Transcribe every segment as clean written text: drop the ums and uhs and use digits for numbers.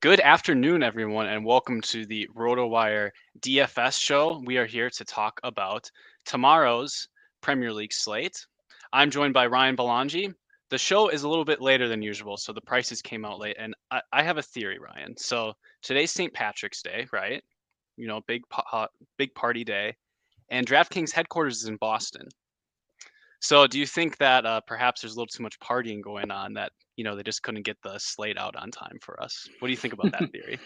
Good afternoon, everyone, and welcome to the RotoWire DFS show. We are here to talk about tomorrow's Premier League slate. I'm joined by Ryan Belongia. The show is a little bit later than usual, so the prices came out late. And I have a theory, Ryan. So today's St. Patrick's Day, right? Big party day. And DraftKings headquarters is in Boston. So do you think that perhaps there's a little too much partying going on that, they just couldn't get the slate out on time for us? What do you think about that theory?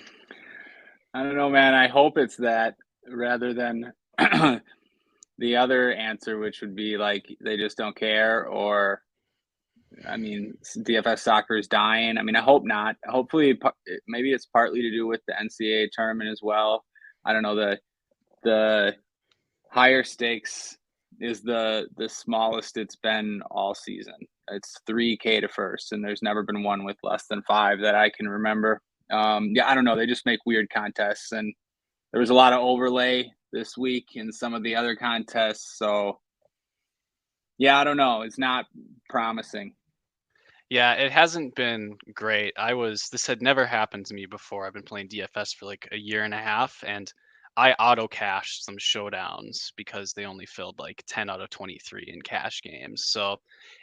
I don't know, man. I hope it's that rather than the other answer, which would be like they just don't care, or DFS soccer is dying. I hope not. Hopefully, maybe it's partly to do with the NCAA tournament as well. I don't know. The higher stakes is the smallest it's been all season. It's 3K to first, and there's never been one with less than 5 that I can remember. I don't know. They just make weird contests, and there was a lot of overlay this week in some of the other contests. So, yeah, I don't know. It's not promising. Yeah, it hasn't been great. This had never happened to me before. I've been playing DFS for like a year and a half, and I auto cashed some showdowns because they only filled like 10 out of 23 in cash games. So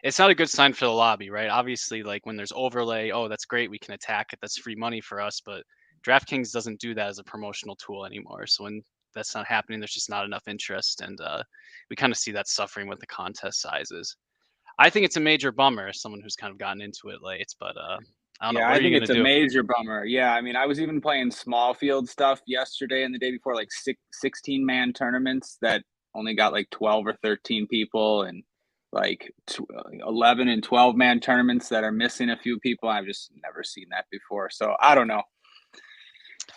it's not a good sign for the lobby, right? Obviously, like when there's overlay, oh, that's great. We can attack it. That's free money for us. But DraftKings doesn't do that as a promotional tool anymore. So when that's not happening, there's just not enough interest. And we kind of see that suffering with the contest sizes. I think it's a major bummer as someone who's kind of gotten into it late, but I don't know. Yeah, What I are you think going it's to a do? major bummer. Yeah, I was even playing small field stuff yesterday and the day before, like 16-man tournaments that only got like 12 or 13 people, and like 11 and 12-man tournaments that are missing a few people. I've just never seen that before. So I don't know.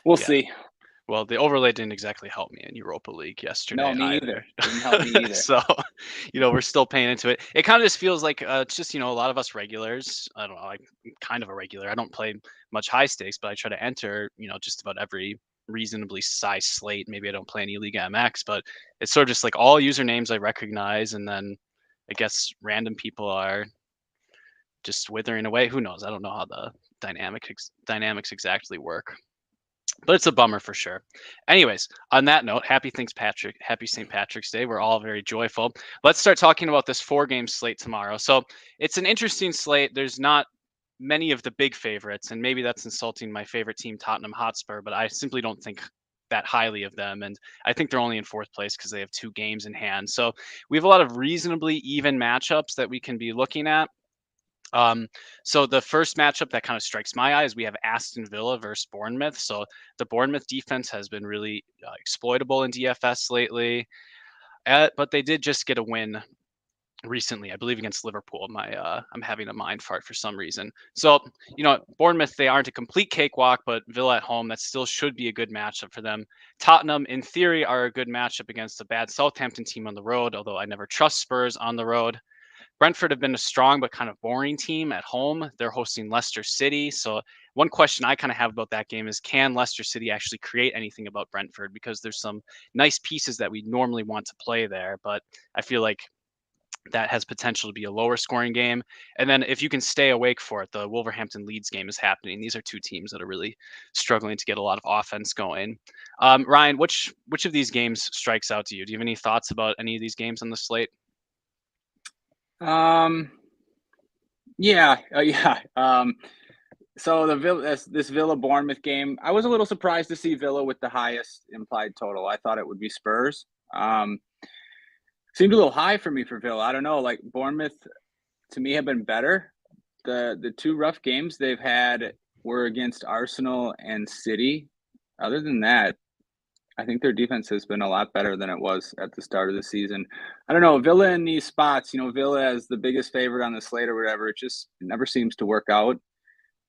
We'll Yeah. see. Well, the overlay didn't exactly help me in Europa League No, yesterday me either. either. Didn't help me either. So, we're still paying into it. It kind of just feels like it's just, a lot of us regulars. I don't know, like kind of a regular. I don't play much high stakes, but I try to enter, just about every reasonably sized slate. Maybe I don't play any League MX, but it's sort of just like all usernames I recognize. And then I guess random people are just withering away. Who knows? I don't know how the dynamics exactly work. But it's a bummer for sure. Anyways, on that note, happy St. Patrick's Day. We're all very joyful. Let's start talking about this 4-game slate tomorrow. So it's an interesting slate. There's not many of the big favorites, and maybe that's insulting my favorite team, Tottenham Hotspur, but I simply don't think that highly of them. And I think they're only in 4th place because they have 2 games in hand. So we have a lot of reasonably even matchups that we can be looking at. So the first matchup that kind of strikes my eye is we have Aston Villa versus Bournemouth. So the Bournemouth defense has been really exploitable in DFS lately, but they did just get a win recently, I believe, against Liverpool. I'm having a mind fart for some reason. So Bournemouth, they aren't a complete cakewalk, but Villa at home, that still should be a good matchup for them. Tottenham, in theory, are a good matchup against a bad Southampton team on the road, although I never trust Spurs on the road. Brentford have been a strong but kind of boring team at home. They're hosting Leicester City. So one question I kind of have about that game is, can Leicester City actually create anything about Brentford? Because there's some nice pieces that we normally want to play there, but I feel like that has potential to be a lower scoring game. And then if you can stay awake for it, the Wolverhampton Leeds game is happening. These are 2 teams that are really struggling to get a lot of offense going. Ryan, which of these games strikes out to you? Do you have any thoughts about any of these games on the slate? Yeah. So this Villa Bournemouth game, I was a little surprised to see Villa with the highest implied total. I thought it would be Spurs. Seemed a little high for me for Villa. I don't know. Like Bournemouth, to me, have been better. The 2 rough games they've had were against Arsenal and City. Other than that, I think their defense has been a lot better than it was at the start of the season. I don't know. Villa in these spots, Villa as the biggest favorite on the slate or whatever, it never seems to work out.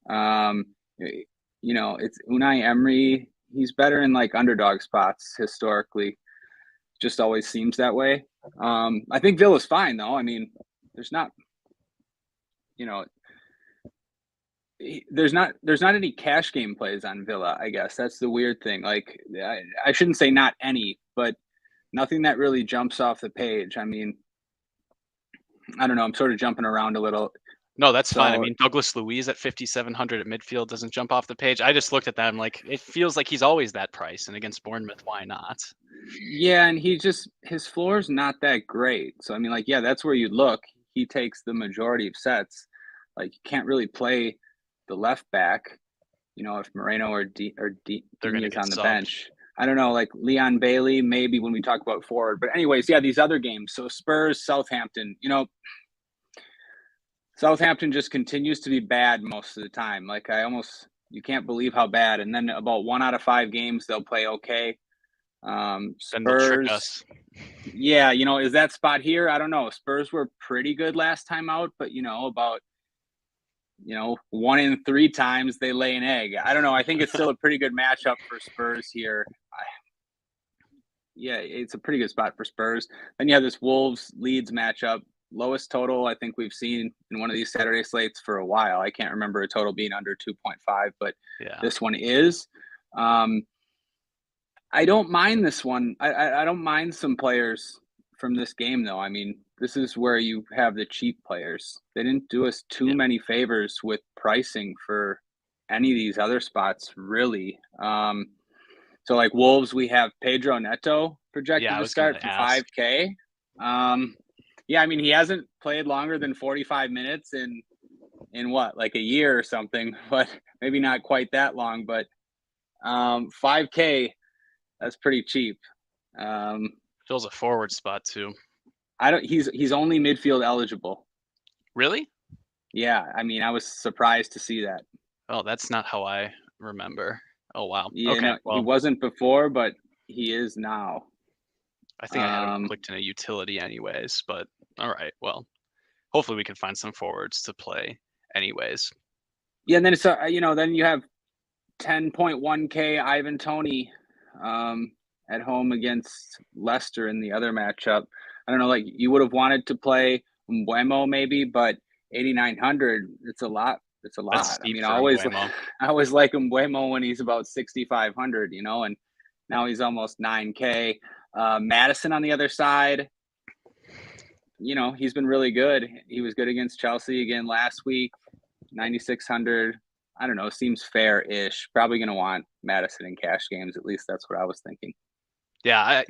It's Unai Emery. He's better in like underdog spots historically. Just always seems that way. I think Villa's fine though. There's not, there's not any cash game plays on Villa. I guess that's the weird thing. Like I shouldn't say not any, but nothing that really jumps off the page. I don't know. I'm sort of jumping around a little. No, that's fine. I So mean, Douglas Luiz at 5,700 at midfield doesn't jump off the page. I just looked at that. I'm like, it feels like he's always that price. And against Bournemouth, why not? yeah, and his floor's not that great. So I mean, like, yeah, that's where you look. He takes the majority of sets. Like, you can't really play the left back, if Moreno or They're going Digne to is get on the subbed. bench. I don't know, like Leon Bailey, maybe when we talk about forward. But anyways, yeah, these other games. So Spurs, Southampton, Southampton just continues to be bad most of the time. Like, you can't believe how bad. And then about 1 out of 5 games, they'll play okay. Then they'll trick Spurs, us. yeah, is that spot here? I don't know. Spurs were pretty good last time out, but about 1 in 3 times they lay an egg. I don't know. I think it's still a pretty good matchup for Spurs here. Yeah, it's a pretty good spot for Spurs. Then you have this Wolves Leeds matchup. Lowest total I think we've seen in one of these Saturday slates for a while. I can't remember a total being under 2.5, but Yeah. this one is. I don't mind this one. I don't mind some players from this game, though. I mean, this is where you have the cheap players. They didn't do us too many favors with pricing for any of these other spots, really. So, like Wolves, we have Pedro Neto projected I to was going start to for ask. 5K. Yeah, I mean, he hasn't played longer than 45 minutes in what, like a year or something, but maybe not quite that long. But 5K, that's pretty cheap. Fills a forward spot too. He's only midfield eligible. Really? Yeah, I mean, I was surprised to see that. Oh, that's not how I remember. Oh, wow. Yeah, Okay. no, he Well, wasn't before, but he is now. I think I had him clicked in a utility anyways, but all right. Well, hopefully we can find some forwards to play anyways. Yeah, and then it's then you have 10.1K Ivan Toney at home against Leicester in the other matchup. I don't know, like you would have wanted to play Mbeumo maybe, but 8,900, it's a lot. It's a That's lot. I steep mean, for Mbeumo. I always like Mbeumo when he's about 6,500, and now he's almost 9K. Madison on the other side, he's been really good. He was good against Chelsea again last week, 9,600. I don't know, seems fair-ish. Probably going to want Madison in cash games. At least that's what I was thinking. Yeah,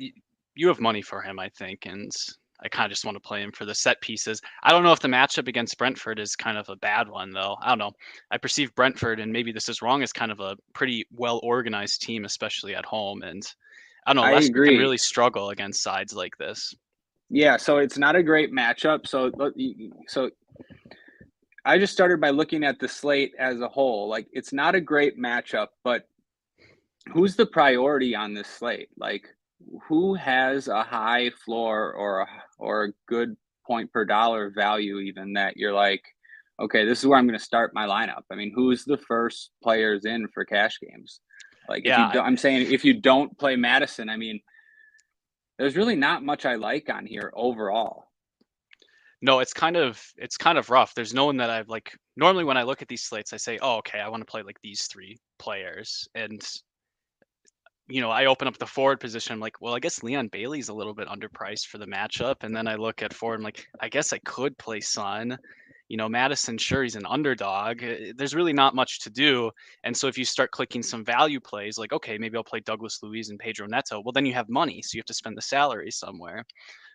you have money for him, I think, and I kind of just want to play him for the set pieces. I don't know if the matchup against Brentford is kind of a bad one, though. I don't know. I perceive Brentford, and maybe this is wrong, as kind of a pretty well-organized team, especially at home. And I don't know, I Leicester can agree. really struggle against sides like this. Yeah, so it's not a great matchup. So I just started by looking at the slate as a whole. Like, it's not a great matchup, but who's the priority on this slate? Like, who has a high floor or a good point per dollar value even that you're like, okay, this is where I'm going to start my lineup. I mean, who's the first players in for cash games? Like, if you Yeah, don't, I'm saying if you don't play Madison, I mean, there's really not much I like on here overall. no, it's kind of rough. There's no one that I've like. Normally, when I look at these slates, I say, "Oh, okay, I want to play like these three players," and I open up the forward position. I'm like, well, I guess Leon Bailey's a little bit underpriced for the matchup. And then I look at forward. I'm like, I guess I could play Son. Madison, sure, he's an underdog. There's really not much to do. And so if you start clicking some value plays, like, okay, maybe I'll play Douglas Luiz and Pedro Neto. Well, then you have money. So you have to spend the salary somewhere.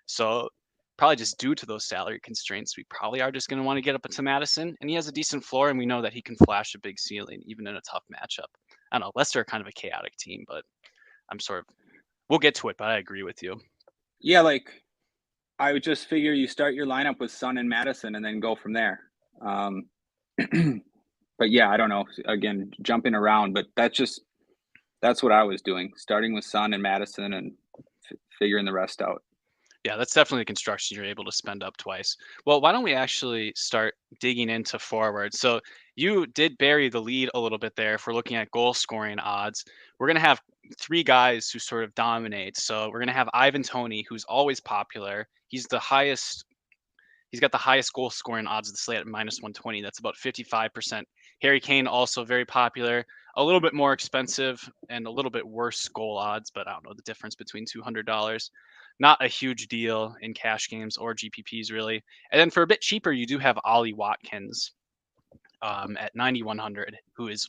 So probably just due to those salary constraints, we probably are just going to want to get up to Madison. And he has a decent floor, and we know that he can flash a big ceiling, even in a tough matchup. I don't know. Leicester are kind of a chaotic team, but we'll get to it, but I agree with you. Yeah, like I would just figure you start your lineup with Son and Madison and then go from there. But yeah, I don't know. Again, jumping around, but that's what I was doing, starting with Son and Madison and figuring the rest out. Yeah, that's definitely a construction you're able to spend up twice. Well, why don't we actually start digging into forward? So you did bury the lead a little bit there. If we're looking at goal scoring odds, we're going to have three guys who sort of dominate. So we're going to have Ivan Toney, who's always popular. He's the highest. He's got the highest goal scoring odds of the slate at minus 120. That's about 55%. Harry Kane, also very popular, a little bit more expensive and a little bit worse goal odds, but I don't know the difference between $200. not a huge deal in cash games or GPPs really. And then for a bit cheaper, you do have Ollie Watkins at 9,100, who is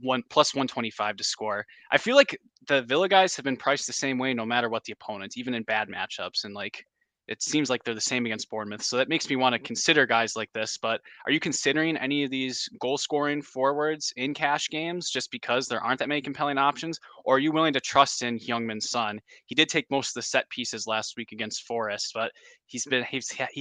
125 to score. I feel like the Villa guys have been priced the same way no matter what the opponent, even in bad matchups. And like it seems like they're the same against Bournemouth. So that makes me want to consider guys like this. But are you considering any of these goal scoring forwards in cash games just because there aren't that many compelling options? Or are you willing to trust in Heung-min Son? He did take most of the set pieces last week against Forest, but he's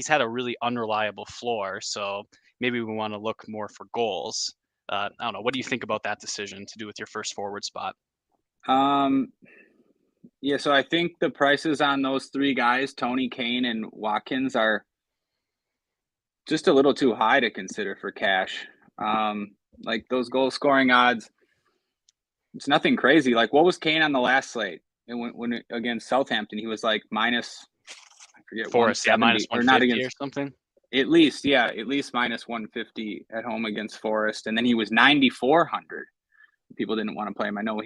had a really unreliable floor. So maybe we want to look more for goals. I don't know. What do you think about that decision to do with your first forward spot? Yeah, so I think the prices on those three guys, Toney, Kane, and Watkins, are just a little too high to consider for cash. Like those goal scoring odds, it's nothing crazy. Like what was Kane on the last slate? And when against Southampton, he was like minus, I forget, Forest, yeah, 170 minus or not 150 or against. something. At least minus 150 at home against Forest, and then he was 9,400. People didn't want to play him. I know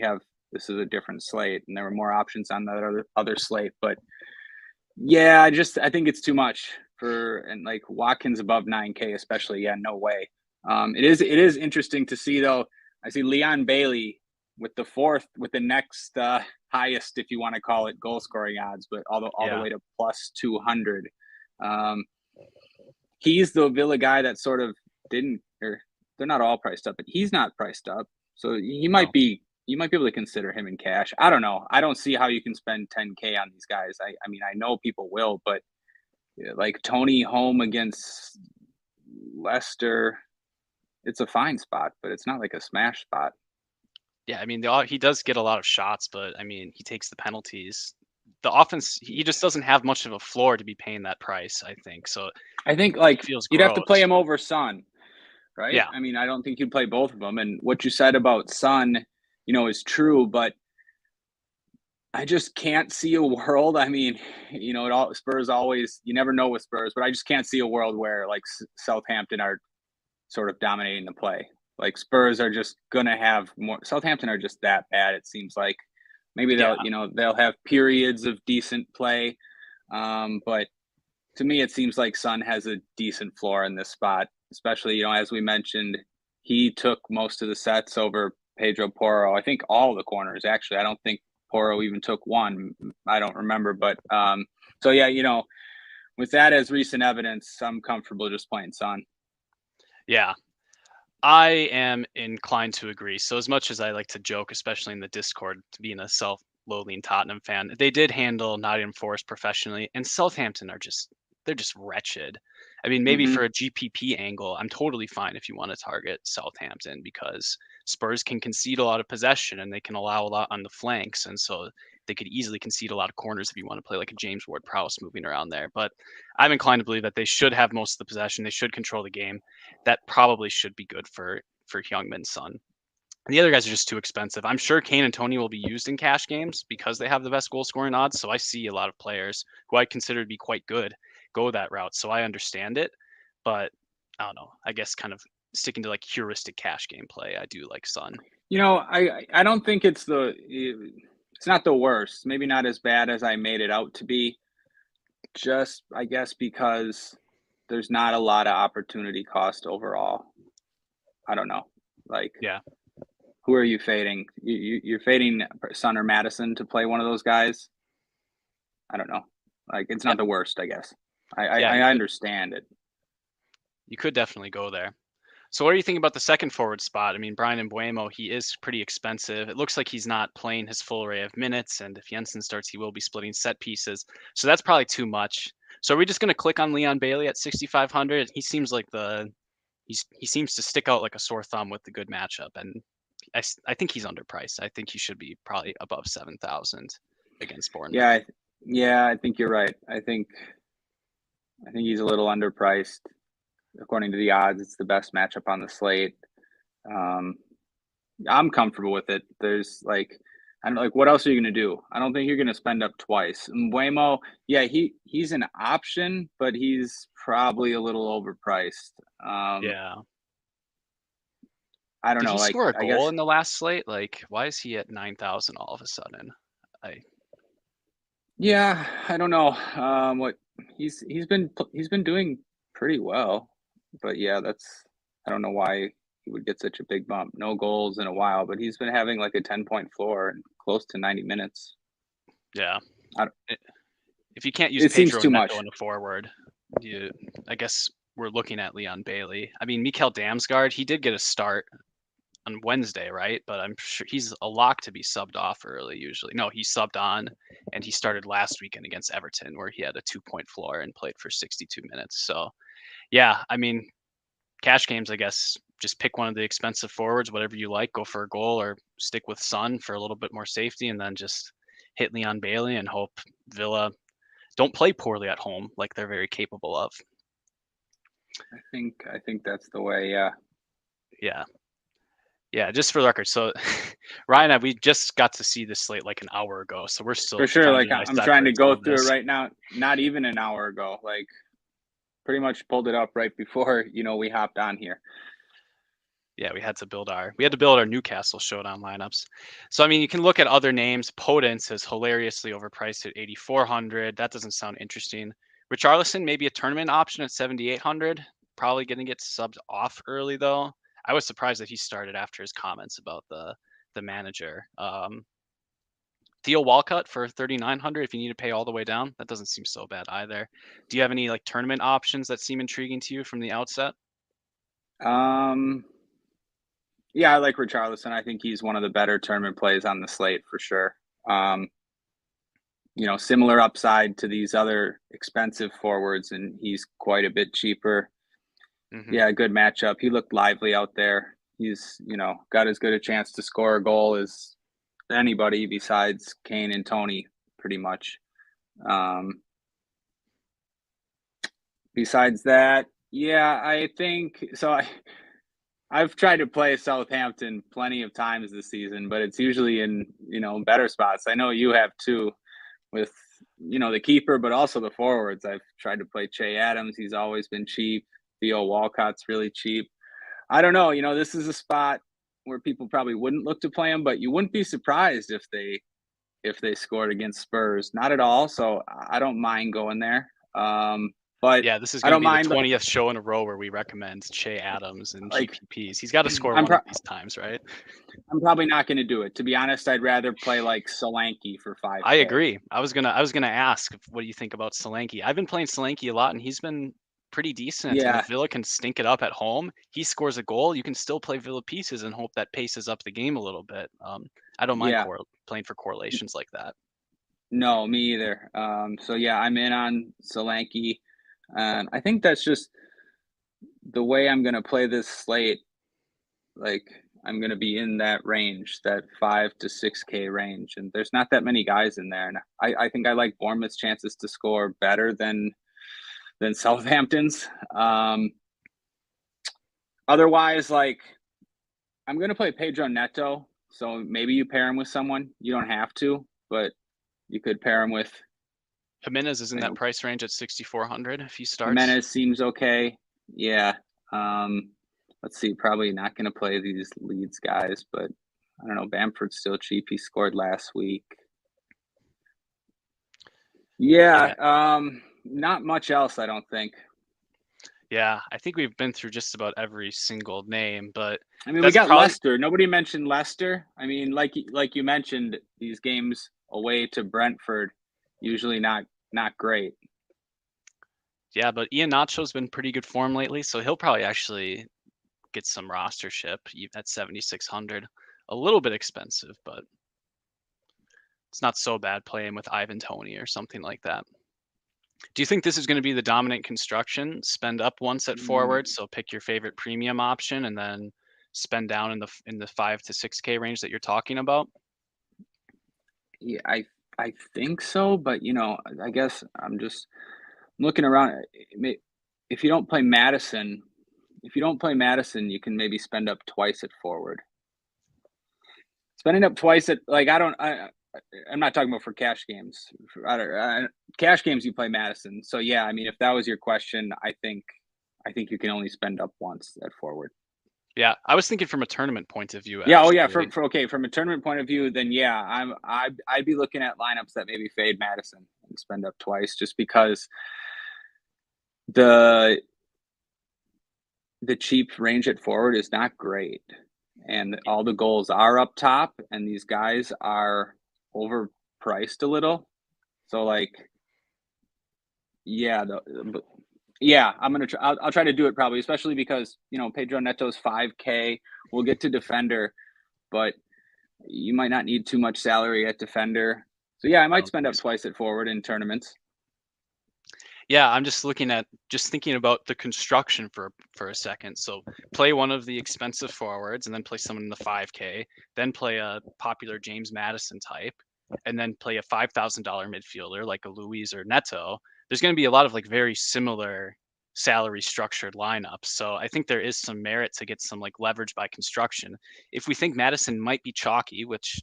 this is a different slate, and there were more options on the other slate, but yeah, I think it's too much and like Watkins above 9K, especially. Yeah, no way. It is interesting to see though. I see Leon Bailey with the next highest, if you want to call it, goal scoring odds, but all the way to plus 200. He's the Villa guy that sort of didn't, or they're not all priced up, but he's not priced up. So you might be able to consider him in cash. I don't know. I don't see how you can spend 10K on these guys. I mean, I know people will, but like Toney home against Leicester, it's a fine spot, but it's not like a smash spot. Yeah, I mean, he does get a lot of shots, but I mean, he takes the penalties. The offense, he just doesn't have much of a floor to be paying that price, I think. So I think it like feels you'd have to play gross. him over Son, right? Yeah, I mean, I don't think you'd play both of them. And what you said about Son, is true, but I just can't see a world. I mean, Spurs always, you never know with Spurs, but I just can't see a world where like Southampton are sort of dominating the play. Like Spurs are just going to have more. Southampton are just that bad, it seems like. Maybe yeah, they'll have periods of decent play. But to me, it seems like Son has a decent floor in this spot, especially, as we mentioned, he took most of the sets over Pedro Porro. I think all the corners, actually. I don't think Porro even took one. I don't remember. But so, yeah, with that as recent evidence, I'm comfortable just playing Son. yeah. I am inclined to agree. So as much as I like to joke, especially in the Discord, to being a self-loathing Tottenham fan, they did handle Nottingham Forest professionally, and Southampton they're just wretched. I mean, maybe Mm-hmm. for a GPP angle, I'm totally fine if you want to target Southampton because Spurs can concede a lot of possession and they can allow a lot on the flanks, and so they could easily concede a lot of corners if you want to play like a James Ward-Prowse moving around there. But I'm inclined to believe that they should have most of the possession. They should control the game. That probably should be good for Heung-min Son. And the other guys are just too expensive. I'm sure Kane and Toney will be used in cash games because they have the best goal scoring odds. So I see a lot of players who I consider to be quite good go that route. So I understand it, but I don't know. I guess kind of sticking to like heuristic cash game play, I do like Son. I don't think it's not the worst. Maybe not as bad as I made it out to be. Just, I guess, because there's not a lot of opportunity cost overall. I don't know. Like, Yeah. who are you fading? You're fading Son or Madison to play one of those guys? I don't know. Like, it's not the worst, I guess. Yeah, I understand it. you could definitely go there. So what do you think about the second forward spot? I mean, Brian Mbeumo, he is pretty expensive. It looks like he's not playing his full array of minutes, and if Jensen starts, he will be splitting set pieces. So that's probably too much. So are we just going to click on Leon Bailey at 6,500? He seems like he seems to stick out like a sore thumb with the good matchup, and I think he's underpriced. I think he should be probably above 7,000 against Bournemouth. Yeah, I think you're right. I think he's a little underpriced. According to the odds, it's the best matchup on the slate. I'm comfortable with it. There's like, I don't know, like, what else are you going to do? I don't think you're going to spend up twice. Mbeumo, yeah, he's an option, but he's probably a little overpriced. Yeah. I don't Did know. he Like, score a I goal guess in the last slate? Like, why is he at 9,000 all of a sudden? I Yeah, I don't know. What he's been doing pretty well, but yeah, that's I don't know why he would get such a big bump. No goals in a while, but he's been having like a 10-point floor and close to 90 minutes. Yeah. I don't, I If you can't use it seems Pedro too Neto much. in a forward, I guess we're looking at Leon Bailey. I mean, Mikel Damsgaard, he did get a start on Wednesday, right? But I'm sure he's a lock to be subbed off early usually. No, he subbed on and he started last weekend against Everton where he had a 2-point floor and played for 62 minutes. So, yeah, I mean, cash games, I guess, just pick one of the expensive forwards, whatever you like, go for a goal or stick with Son for a little bit more safety and then just hit Leon Bailey and hope Villa don't play poorly at home like they're very capable of. I think that's the way. Yeah, Yeah. Yeah, just for the record. So Ryan, we just got to see this slate like an hour ago. So we're still for sure. kind of Like getting I'm trying to deciphered some go of through it this. right now. Not even an hour ago. Like pretty much pulled it up right before we hopped on here. Yeah, we had to build our Newcastle showdown lineups. So I mean, you can look at other names. Podence is hilariously overpriced at 8,400. That doesn't sound interesting. Richarlison maybe a tournament option at 7,800. Probably going to get subbed off early though. I was surprised that he started after his comments about the manager. Theo Walcott for 3,900 if you need to pay all the way down. That doesn't seem so bad either. Do you have any like tournament options that seem intriguing to you from the outset? Um, yeah, I like Richarlison. I think he's one of the better tournament plays on the slate for sure. Um, similar upside to these other expensive forwards, and he's quite a bit cheaper. Mm-hmm. Yeah, good matchup. He looked lively out there. He's, got as good a chance to score a goal as anybody besides Kane and Toney, pretty much. Um, Besides that, yeah, I think so. I've tried to play Southampton plenty of times this season, but it's usually in better spots. I know you have too, with the keeper, but also the forwards. I've tried to play Che Adams. He's always been cheap. Theo Walcott's really cheap. I don't know. This is a spot where people probably wouldn't look to play him, but you wouldn't be surprised if they scored against Spurs. Not at all. So I don't mind going there. But Yeah, this is I going to don't be the mind 20th show in a row where we recommend Che Adams and like GPPs. He's got to score I'm one of pro- these times, right? I'm probably not going to do it. To be honest, I'd rather play like Solanke for I 5K. agree. I was gonna ask what do you think about Solanke? I've been playing Solanke a lot, and he's been pretty decent. And Yeah, if Villa can stink it up at home, he scores a goal. You can still play Villa pieces and hope that paces up the game a little bit. I don't mind yeah. playing for correlations like that. No, me either. So yeah, I'm in on Solanke. I think that's just the way I'm going to play this slate. Like I'm going to be in that range, that 5 to 6K range, and there's not that many guys in there. And I think I like Bournemouth's chances to score better than Southampton's. Otherwise, like I'm going to play Pedro Neto, so maybe you pair him with someone. You don't have to, but you could pair him with. Jimenez is in You that know, price range at 6,400 if he starts. Jimenez seems okay. Yeah. Let's see. Probably not going to play these Leeds guys, but I don't know. Bamford's still cheap. He scored last week. Yeah. Yeah, Not much else, I don't think. yeah. I think we've been through just about every single name, but I mean, we that's got probably Leicester. Nobody mentioned Leicester. I mean, like you mentioned, these games away to Brentford usually not great. yeah. But Ian Nacho's been pretty good form lately, so he'll probably actually get some rostership at 7,600. A little bit expensive, but it's not so bad playing with Ivan Toney or something like that. Do you think this is going to be the dominant construction? Spend up once at forward, Mm, so pick your favorite premium option, and then spend down in the 5 to 6K range that you're talking about. yeah, I think so, but I guess I'm just looking around. If you don't play Madison, you can maybe spend up twice at forward. Spending up twice at like I'm not talking about for cash games. Cash games you play Madison. So yeah, I mean if that was your question, I think you can only spend up once at forward. Yeah, I was thinking from a tournament point of view. Yeah. Oh, Actually. yeah. From a tournament point of view, then yeah, I'd be looking at lineups that maybe fade Madison and spend up twice, just because the cheap range at forward is not great, and all the goals are up top, and these guys are overpriced a little. So like, yeah, yeah, I'm gonna try. I'll try to do it probably, especially because Pedro Neto's 5K. We'll get to defender, but you might not need too much salary at defender. So yeah, I might spend up twice at forward in tournaments. Yeah, I'm just thinking about the construction for a second. So play one of the expensive forwards and then play someone in the 5K, then play a popular James Madison type, and then play a $5,000 midfielder like a Luis or Neto. There's going to be a lot of like very similar salary structured lineups. So I think there is some merit to get some like leverage by construction. If we think Madison might be chalky, which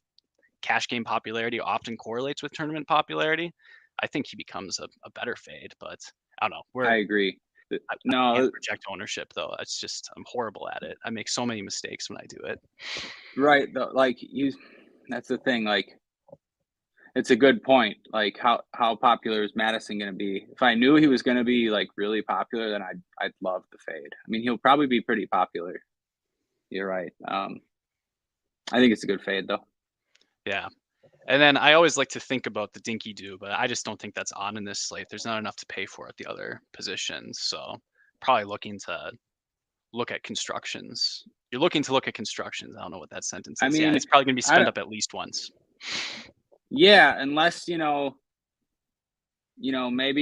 cash game popularity often correlates with tournament popularity, I think he becomes a better fade. But I don't know. I agree. I can't project ownership though. It's just I'm horrible at it. I make so many mistakes when I do it. Right. Like that's the thing. Like, it's a good point. Like, how popular is Madison going to be? If I knew he was going to be like really popular, then I'd love the fade. I mean, he'll probably be pretty popular. You're right. I think it's a good fade though. Yeah. And then I always like to think about the dinky do, but I just don't think that's on in this slate. There's not enough to pay for at the other positions. So probably looking to look at constructions. You're looking to look at constructions. I don't know what that sentence is. I mean, yeah, it's probably going to be spent up at least once. Yeah, unless maybe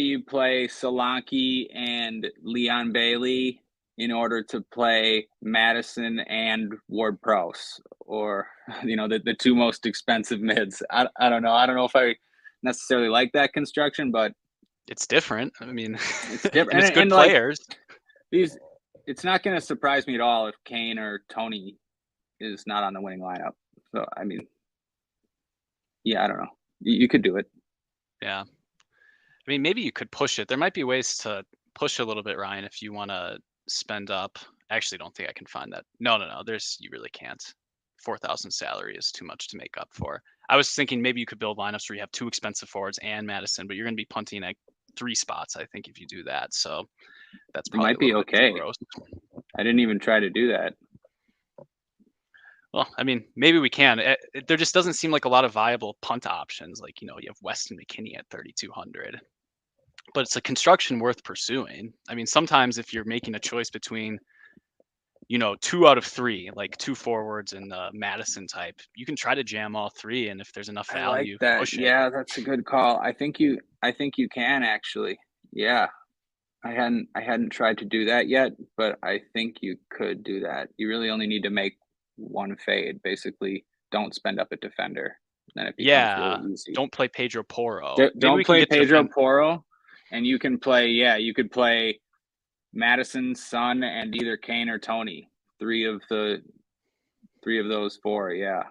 you play Solanke and Leon Bailey in order to play Madison and Ward-Prowse, or the two most expensive mids. I don't know. I don't know if I necessarily like that construction, but it's different. I mean, it's different, and it's good players. Like, it's not going to surprise me at all if Kane or Toney is not on the winning lineup. So I mean, yeah, I don't know. You could do it. Yeah. I mean, maybe you could push it. There might be ways to push a little bit, Ryan, if you want to spend up. I actually don't think I can find that. No. You really can't. 4,000 salary is too much to make up for. I was thinking maybe you could build lineups where you have two expensive forwards and Madison, but you're going to be punting at 3 spots, I think, if you do that. So that's probably might be okay. I didn't even try to do that. Well, I mean, maybe we can. There just doesn't seem like a lot of viable punt options. Like, you have Weston McKennie at 3,200. But it's a construction worth pursuing. I mean, sometimes if you're making a choice between, 2 out of 3, like 2 forwards and Madison type, you can try to jam all 3, and if there's enough value, I like that. push it. Yeah, that's a good call. I think you can actually. Yeah. I hadn't tried to do that yet, but I think you could do that. You really only need to make one fade. Basically, don't spend up a defender. Then it becomes really easy. Don't play Pedro Porro. Don't play Pedro Porro, and you can play. Yeah, you could play Madison, Son, and either Kane or Toney. 3 of those 4. Yeah,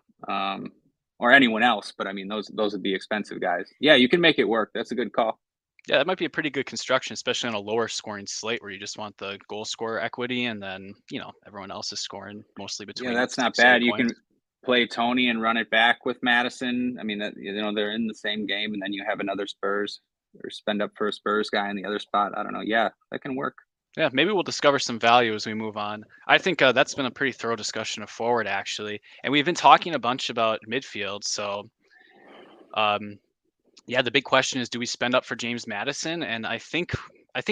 or anyone else. But I mean, those would be expensive guys. Yeah, you can make it work. That's a good call. Yeah, that might be a pretty good construction, especially on a lower scoring slate where you just want the goal scorer equity, and then everyone else is scoring mostly between. Yeah, that's not bad. You can play Toney and run it back with Madison. I mean, that they're in the same game, and then you have another Spurs, or spend up for a Spurs guy in the other spot. I don't know. Yeah, that can work. Yeah, maybe we'll discover some value as we move on. I think that's been a pretty thorough discussion of forward, actually, and we've been talking a bunch about midfield. So, yeah, the big question is, do we spend up for James Madison? And I think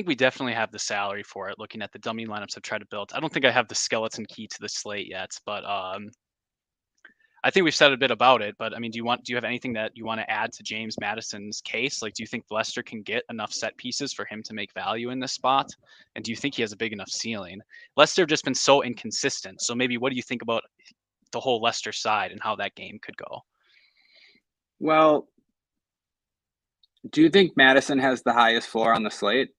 we definitely have the salary for it. Looking at the dummy lineups I've tried to build, I don't think I have the skeleton key to the slate yet, but I think we've said a bit about it. But I mean, do you have anything that you want to add to James Madison's case? Like, do you think Leicester can get enough set pieces for him to make value in this spot? And do you think he has a big enough ceiling? Leicester have just been so inconsistent. So maybe what do you think about the whole Leicester side and how that game could go? Well, do you think Madison has the highest floor on the slate?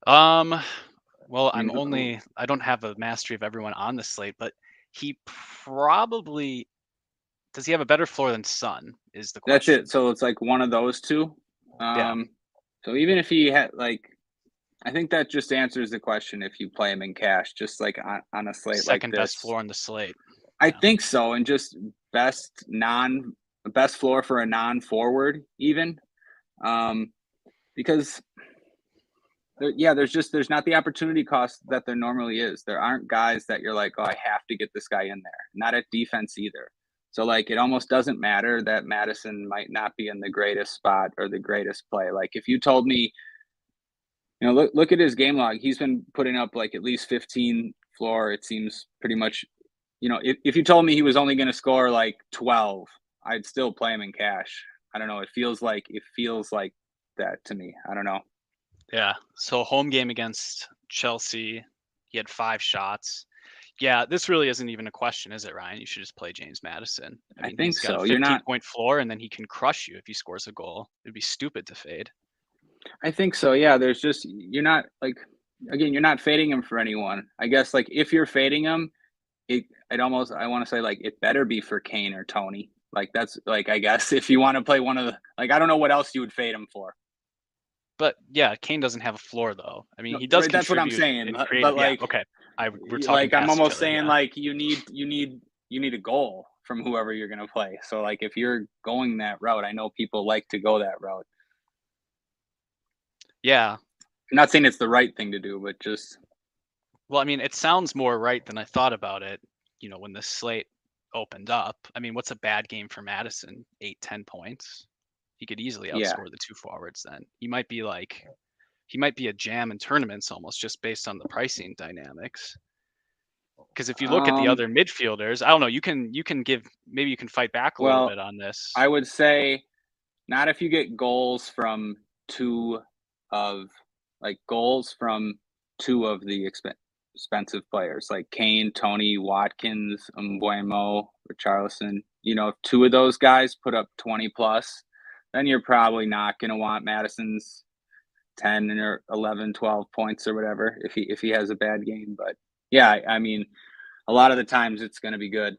Well, I don't have a mastery of everyone on the slate, but he probably does. He have a better floor than Son is the question. That's it. So it's like one of those two. Yeah. So even if he had I think that just answers the question if you play him in cash, just like on a slate like Second best this. floor on the slate. I think so, and just best floor for a non-forward even, because there's not the opportunity cost that there normally is. There aren't guys that you're like, oh, I have to get this guy in there. Not at defense either. So like, it almost doesn't matter that Madison might not be in the greatest spot or the greatest play. Like if you told me, look at his game log. He's been putting up like at least 15 floor. It seems pretty much, if you told me he was only going to score like 12, I'd still play him in cash. I don't know. It feels like that to me. I don't know. Yeah. So home game against Chelsea, he had 5 shots. Yeah, this really isn't even a question, is it, Ryan? You should just play James Madison. I think he's got so. a 15-point floor, and then he can crush you if he scores a goal. It'd be stupid to fade. I think so. Yeah. There's just, you're not like, again, you're not fading him for anyone. I guess like if you're fading him, I want to say like it better be for Kane or Toney. Like that's like, I guess if you want to play one of the, like, I don't know what else you would fade him for. But yeah, Kane doesn't have a floor though. I mean, No, he does right, that's what I'm contribute saying. and creative. But like, Yeah, okay. We're talking like I'm past each almost other, saying yeah. like you need a goal from whoever you're gonna play. So like if you're going that route, I know people like to go that route. Yeah. I'm not saying it's the right thing to do, but just. Well, I mean, it sounds more right than I thought about it. When the slate opened up. I mean, what's a bad game for Madison? 8-10 points. He could easily Yeah. outscore the 2 forwards. Then he might be a jam in tournaments almost just based on the pricing dynamics. Because if you look at the other midfielders, I don't know. You can maybe you can fight back a little bit on this. I would say not if you get goals from two of the expensive players like Kane, Toney, Watkins, Mbuemo, Richarlison. If 2 of those guys put up 20 plus, then you're probably not going to want Madison's 10 or 11, 12 points or whatever if he has a bad game. But yeah, I mean, a lot of the times it's going to be good.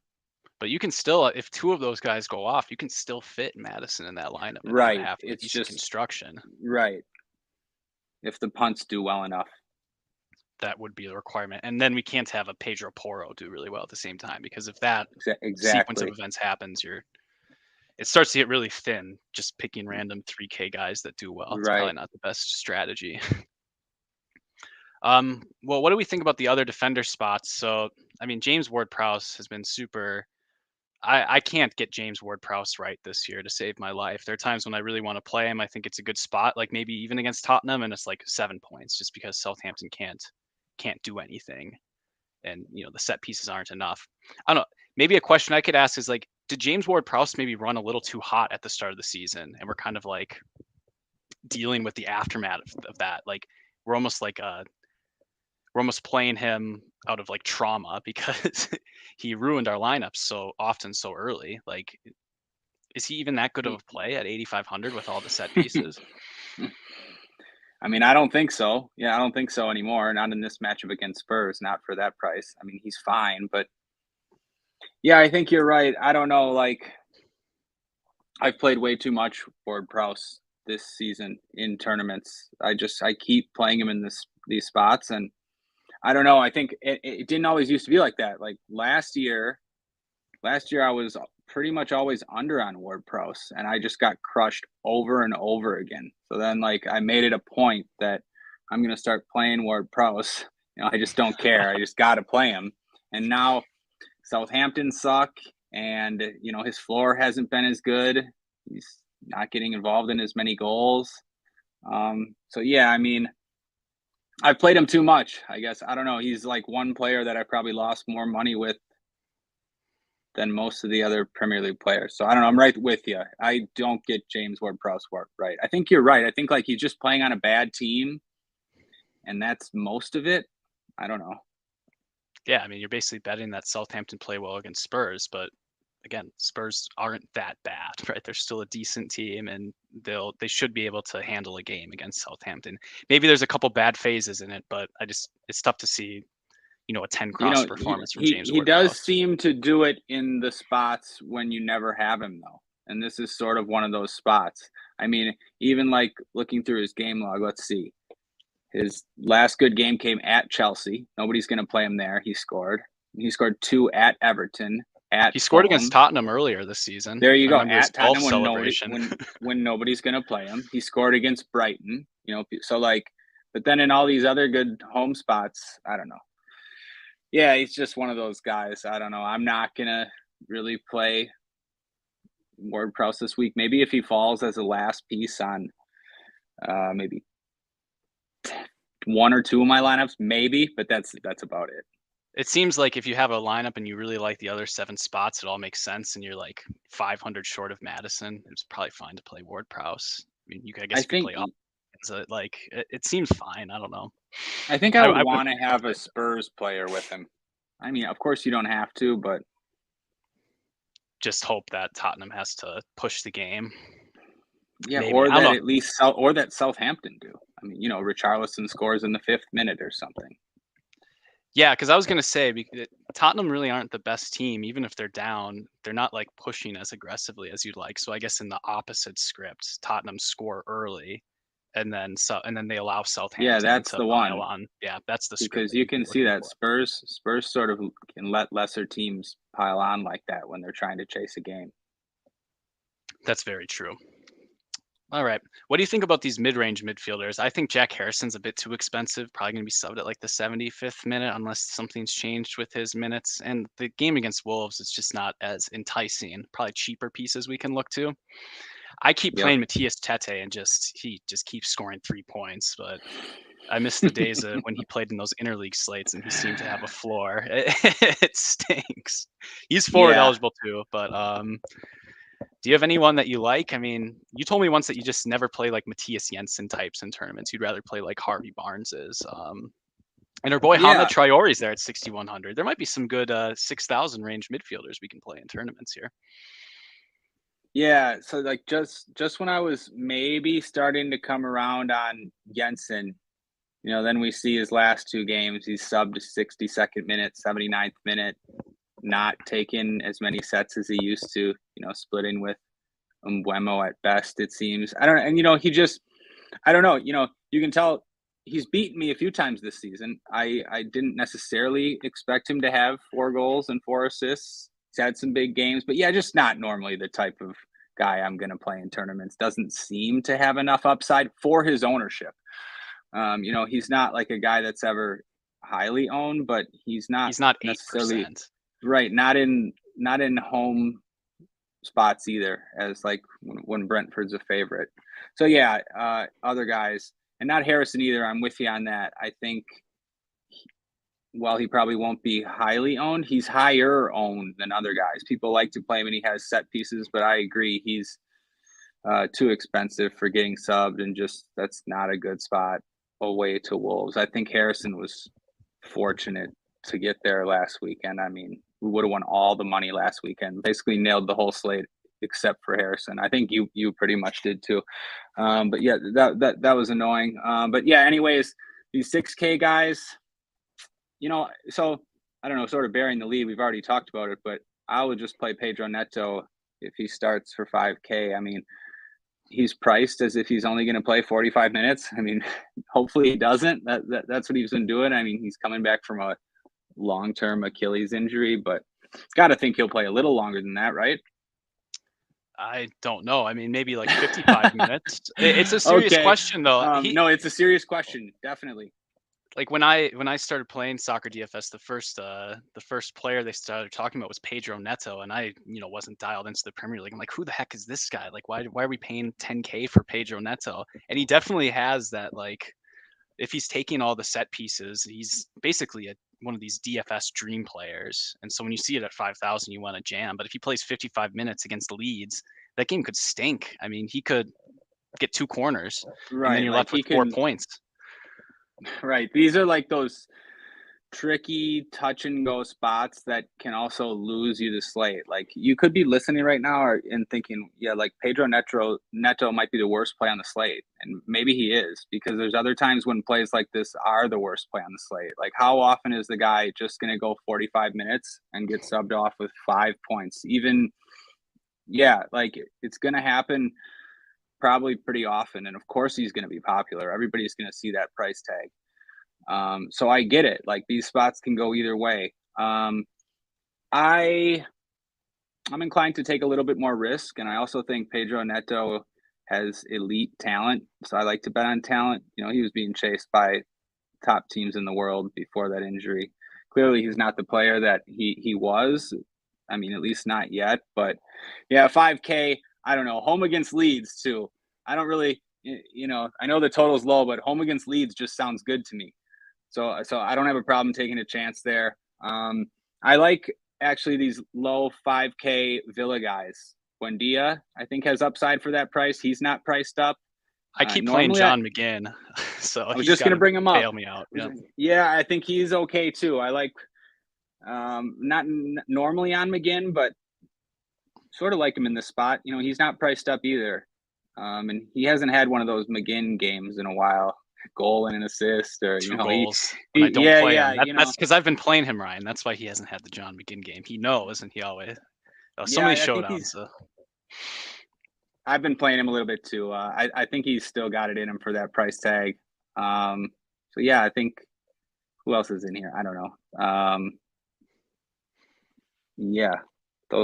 But you can still, if 2 of those guys go off, you can still fit Madison in that lineup and right. have It's decent just construction. Right. If the punts do well enough. That would be the requirement. And then we can't have a Pedro Porro do really well at the same time, because if that sequence of events happens, it starts to get really thin, just picking random 3K guys that do well. It's probably not the best strategy. Well, what do we think about the other defender spots? So, I mean, James Ward-Prowse has been super. I can't get James Ward-Prowse right this year to save my life. There are times when I really want to play him. I think it's a good spot, like maybe even against Tottenham, and it's like 7 points, just because Southampton can't do anything, and the set pieces aren't enough. I don't know. Maybe a question I could ask is like, did James Ward-Prowse maybe run a little too hot at the start of the season, and we're kind of like dealing with the aftermath of that? Like we're almost playing him out of like trauma because he ruined our lineups so often so early. Like, is he even that good of a play at 8,500 with all the set pieces? I mean, I don't think so. Yeah, I don't think so anymore. Not in this matchup against Spurs. Not for that price. I mean, he's fine, but yeah, I think you're right. I don't know. Like, I've played way too much Ward-Prowse this season in tournaments. I keep playing him in these spots, and I don't know. I think it didn't always used to be like that. Like last year I was pretty much always under on Ward-Prowse, and I just got crushed over and over again. So then, like, I made it a point that I'm going to start playing Ward-Prowse. I just don't care. I just got to play him. And now Southampton suck, and, his floor hasn't been as good. He's not getting involved in as many goals. So, yeah, I mean, I've played him too much, I guess. I don't know. He's like one player that I probably lost more money with than most of the other Premier League players. So I don't know. I'm right with you. I don't get James Ward-Prowse right. I think you're right. I think like he's just playing on a bad team, and that's most of it. I don't know. Yeah, I mean, you're basically betting that Southampton play well against Spurs, but again, Spurs aren't that bad, right? They're still a decent team, and they should be able to handle a game against Southampton. Maybe there's a couple bad phases in it, but it's tough to see a 10 cross performance from James Ward-Prowse. He does seem to do it in the spots when you never have him, though. And this is sort of one of those spots. I mean, even like looking through his game log, let's see. His last good game came at Chelsea. Nobody's going to play him there. He scored. He scored 2 at Everton. He scored against Tottenham earlier this season. There you I go. remember his At Tottenham celebration. when nobody's going to play him. He scored against Brighton. So like, but then in all these other good home spots, I don't know. Yeah, he's just one of those guys. I don't know. I'm not going to really play ward-prowse this week. Maybe if he falls as a last piece on maybe 1 or 2 of my lineups, maybe, but that's about it. It seems like if you have a lineup and you really like the other 7 spots, it all makes sense, and you're like 500 short of Madison. It's probably fine to play ward-prowse. I mean, you could play up. So like it seems fine. I don't know. I think I would want to have a Spurs player with him. I mean, of course you don't have to, but just hope that Tottenham has to push the game. Yeah, maybe. Or that at least or that Southampton do. I mean, Richarlison scores in the 5th minute or something. Yeah, because I was going to say, Tottenham really aren't the best team. Even if they're down, they're not like pushing as aggressively as you'd like. So I guess in the opposite script, Tottenham score early, and then they allow Southampton. Yeah, that's the one. On. Yeah, that's the script. Because you can see that Spurs sort of can let lesser teams pile on like that when they're trying to chase a game. That's very true. All right. What do you think about these mid-range midfielders? I think Jack Harrison's a bit too expensive. Probably going to be subbed at like the 75th minute unless something's changed with his minutes. And the game against Wolves is just not as enticing. Probably cheaper pieces we can look to. I keep playing Matthias Tete and he just keeps scoring 3 points. But I miss the days of when he played in those interleague slates and he seemed to have a floor. It stinks. He's forward eligible too, but do you have anyone that you like? I mean, you told me once that you just never play like Matthias Jensen types in tournaments. You'd rather play like Harvey Barnes's. And our boy Hamid Traore's there at 6,100. There might be some good 6,000 range midfielders we can play in tournaments here. Yeah, so like just when I was maybe starting to come around on Jensen, then we see his last 2 games. He's subbed 62nd minute, 79th minute. Not taking as many sets as he used to, splitting with Mbeumo at best, it seems. I don't know. And, I don't know. You can tell he's beaten me a few times this season. I didn't necessarily expect him to have 4 goals and 4 assists. He's had some big games, but yeah, just not normally the type of guy I'm going to play in tournaments. Doesn't seem to have enough upside for his ownership. He's not like a guy that's ever highly owned, but he's not 8%. Necessarily right. Not in home spots either, as like when Brentford's a favorite. So yeah, other guys, and not Harrison either. I'm with you on that. I think while he probably won't be highly owned, he's higher owned than other guys. People like to play him and he has set pieces, but I agree he's too expensive for getting subbed, and just that's not a good spot away to Wolves. I think Harrison was fortunate to get there last weekend. I mean, we would have won all the money last weekend. Basically nailed the whole slate except for Harrison. I think you pretty much did too. But yeah, that was annoying. But yeah, anyways, these 6K guys, so I don't know, sort of bearing the lead. We've already talked about it, but I would just play Pedro Neto if he starts for 5K. I mean, he's priced as if he's only going to play 45 minutes. I mean, hopefully he doesn't. That's what he's been doing. I mean, he's coming back from a long-term Achilles injury, but got to think he'll play a little longer than that, right? I don't know. I mean, maybe like 55 minutes. It's a serious question, though. No, it's a serious question, definitely. Like when I started playing soccer DFS, the first player they started talking about was Pedro Neto, and I wasn't dialed into the Premier League. I'm like, who the heck is this guy? Like, why are we paying 10K for Pedro Neto? And he definitely has that, like, if he's taking all the set pieces, he's basically one of these DFS dream players. And so when you see it at 5,000, you want to jam. But if he plays 55 minutes against Leeds, that game could stink. I mean, he could get 2 corners, right, and then you're left with 4 points. Right. These are like those tricky touch and go spots that can also lose you the slate. Like, you could be listening right now and thinking, yeah, like Pedro Neto might be the worst play on the slate. And maybe he is, because there's other times when plays like this are the worst play on the slate. Like, how often is the guy just going to go 45 minutes and get subbed off with 5 points? Even, yeah, like it's going to happen. probably pretty often, and of course he's going to be popular. Everybody's going to see that price tag. So I get it. Like, these spots can go either way. I'm inclined to take a little bit more risk, and I also think Pedro Neto has elite talent. So I like to bet on talent. You know, he was being chased by top teams in the world before that injury. Clearly, he's not the player that he was. I mean, at least not yet. But yeah, 5K. I don't know. Home against Leeds too. I don't really, you know, I know the total's low, but home against Leeds just sounds good to me. So I don't have a problem taking a chance there. I like actually these low 5K Villa guys. Buendia, I think, has upside for that price. He's not priced up. I keep playing John McGinn, so I was just going to bring him up. Bail me out. Yeah, I think he's okay too. I like not normally on McGinn, but sort of like him in this spot. You know, he's not priced up either, and he hasn't had one of those McGinn games in a while. Goal and an assist, or two goals. I don't play him. That's because I've been playing him, Ryan. That's why he hasn't had the John McGinn game. He knows, and he always so many showdowns. So. I've been playing him a little bit too. I think he's still got it in him for that price tag. So yeah, I think, who else is in here? I don't know. Yeah,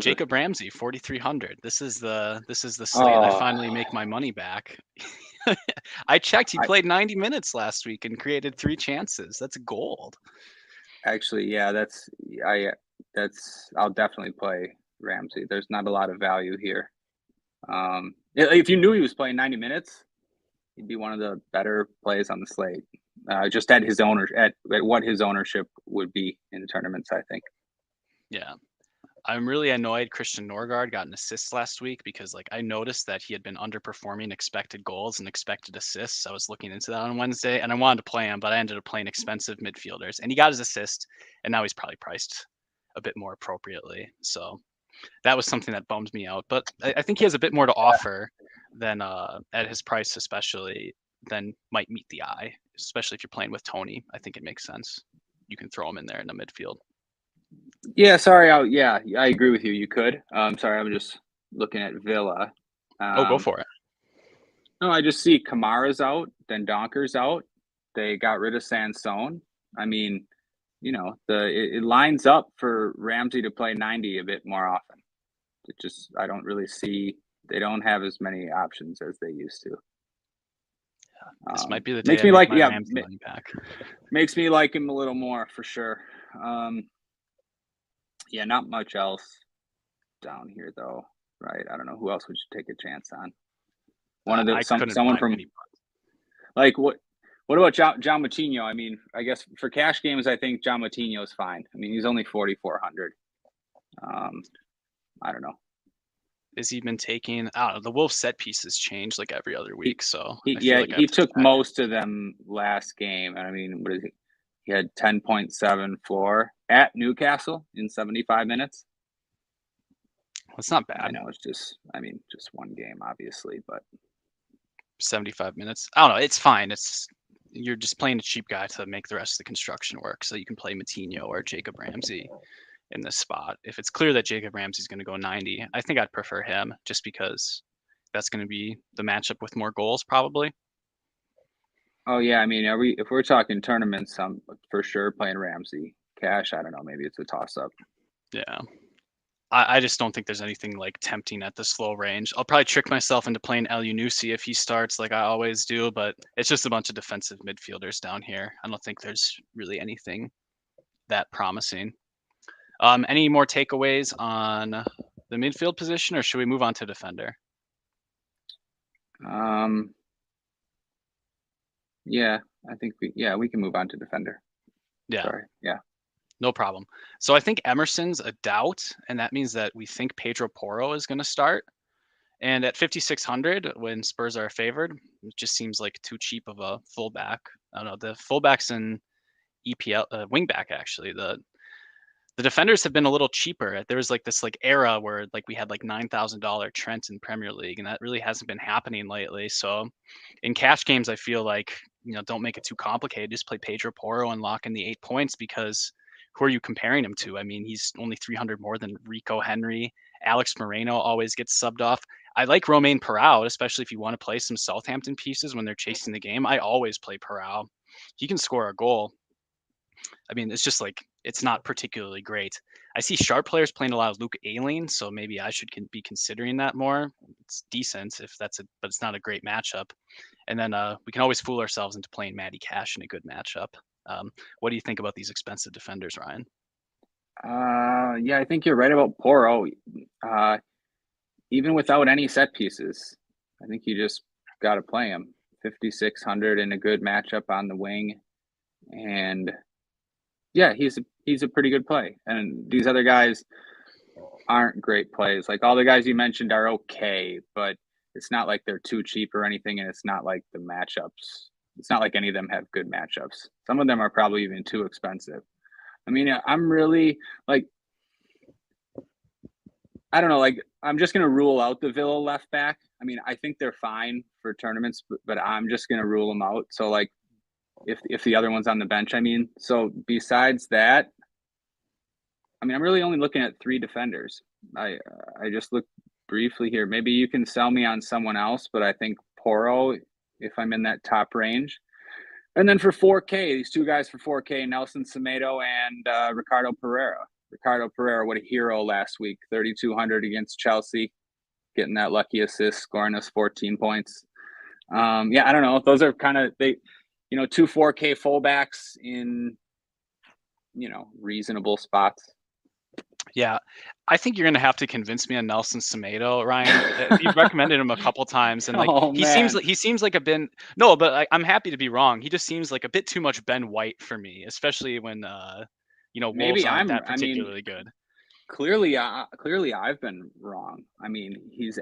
Jacob Ramsey, 4,300. This is the slate. I finally make my money back. I checked. He played 90 minutes last week and created 3 chances. That's gold. Actually, yeah, I'll definitely play Ramsey. There's not a lot of value here. If you knew he was playing 90 minutes, he'd be one of the better plays on the slate. Just at his at what his ownership would be in tournaments, I think. Yeah. I'm really annoyed Christian Norgard got an assist last week because, like, I noticed that he had been underperforming expected goals and expected assists. I was looking into that on Wednesday, and I wanted to play him, but I ended up playing expensive midfielders, and he got his assist, and now he's probably priced a bit more appropriately. So that was something that bummed me out. But I think he has a bit more to offer than at his price, especially, than might meet the eye, especially if you're playing with Toney. I think it makes sense. You can throw him in there in the midfield. Yeah, sorry. I agree with you. You could. Sorry, I'm just looking at Villa. Go for it. No, I just see Kamara's out, then Donker's out. They got rid of Sansone. I mean, you know, it lines up for Ramsey to play 90 a bit more often. I don't really see. They don't have as many options as they used to. This might be the day makes me like Ramsey money back. Makes me like him a little more for sure. Yeah, not much else down here though, right? I don't know who else would you take a chance on. Someone from like what about John Moutinho? I mean, I guess for cash games, I think John Moutinho is fine. I mean, he's only 4,400. I don't know. Has he been taking? I don't know. The Wolves set pieces change like every other week, so he took most of them last game. I mean, what is he? He had 10.7 floor at Newcastle in 75 minutes. That's not bad. I know it's just one game, obviously, but 75 minutes. I don't know. It's fine. You're just playing a cheap guy to make the rest of the construction work, so you can play Moutinho or Jacob Ramsey in this spot. If it's clear that Jacob Ramsey's going to go 90, I think I'd prefer him just because that's going to be the matchup with more goals, probably. Oh yeah, I mean, if we're talking tournaments, I'm for sure playing Ramsey. Cash, I don't know, maybe it's a toss-up. Yeah, I just don't think there's anything like tempting at this low range. I'll probably trick myself into playing El Yunusi if he starts, like I always do, but it's just a bunch of defensive midfielders down here. I don't think there's really anything that promising. Any more takeaways on the midfield position, or should we move on to defender? Yeah, I think we can move on to defender. Yeah. Sorry. Yeah. No problem. So I think Emerson's a doubt, and that means that we think Pedro Porro is going to start. And at 5,600, when Spurs are favored, it just seems like too cheap of a fullback. I don't know. The fullbacks in EPL, wingback actually, the defenders have been a little cheaper. There was like this like era where like we had like $9,000 Trent in Premier League, and that really hasn't been happening lately. So in cash games, I feel like, don't make it too complicated. Just play Pedro Porro and lock in the 8 points, because who are you comparing him to? I mean, he's only 300 more than Rico Henry. Alex Moreno always gets subbed off. I like Romain Perrault, especially if you want to play some Southampton pieces when they're chasing the game. I always play Perrault. He can score a goal. I mean, it's just like it's not particularly great. I see sharp players playing a lot of Luke Ayling, so maybe I should be considering that more. It's decent if that's but it's not a great matchup. And then we can always fool ourselves into playing Matty Cash in a good matchup. What do you think about these expensive defenders, Ryan? Yeah, I think you're right about Poro. Even without any set pieces, I think you just got to play him. 5,600 in a good matchup on the wing, and yeah, he's a pretty good play. And these other guys aren't great plays. Like all the guys you mentioned are okay, but it's not like they're too cheap or anything, and it's not like the matchups. It's not like any of them have good matchups. Some of them are probably even too expensive. I mean, I'm really like, I don't know, like I'm just gonna rule out the Villa left back. I mean, I think they're fine for tournaments, but I'm just gonna rule them out. So like, if the other one's on the bench, I mean, so besides that, I mean, I'm really only looking at 3 defenders. I just looked briefly here. Maybe you can sell me on someone else, but I think Poro, if I'm in that top range. And then for 4K, these 2 guys for 4K, Nelson Semedo and Ricardo Pereira. Ricardo Pereira, what a hero last week. 3,200 against Chelsea, getting that lucky assist, scoring us 14 points. Yeah, I don't know. Those are kind of, 2 4K fullbacks in, reasonable spots. Yeah, I think you're gonna have to convince me on Nelson Semedo, Ryan. You've recommended him a couple times, and like he seems like a bit. No, but I'm happy to be wrong. He just seems like a bit too much Ben White for me, especially when Wolves aren't that particularly good. Clearly, I've been wrong. I mean, he's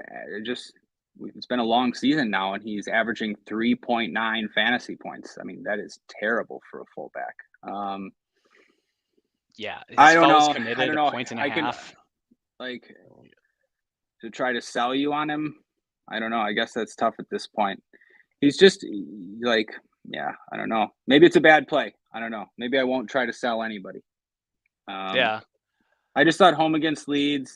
it's been a long season now, and he's averaging 3.9 fantasy points. I mean, that is terrible for a fullback. Yeah, his I don't fouls know. committed I don't know. a point and a half. Like to try to sell you on him. I don't know. I guess that's tough at this point. He's just like, yeah, I don't know. Maybe it's a bad play. I don't know. Maybe I won't try to sell anybody. Yeah. I just thought home against Leeds,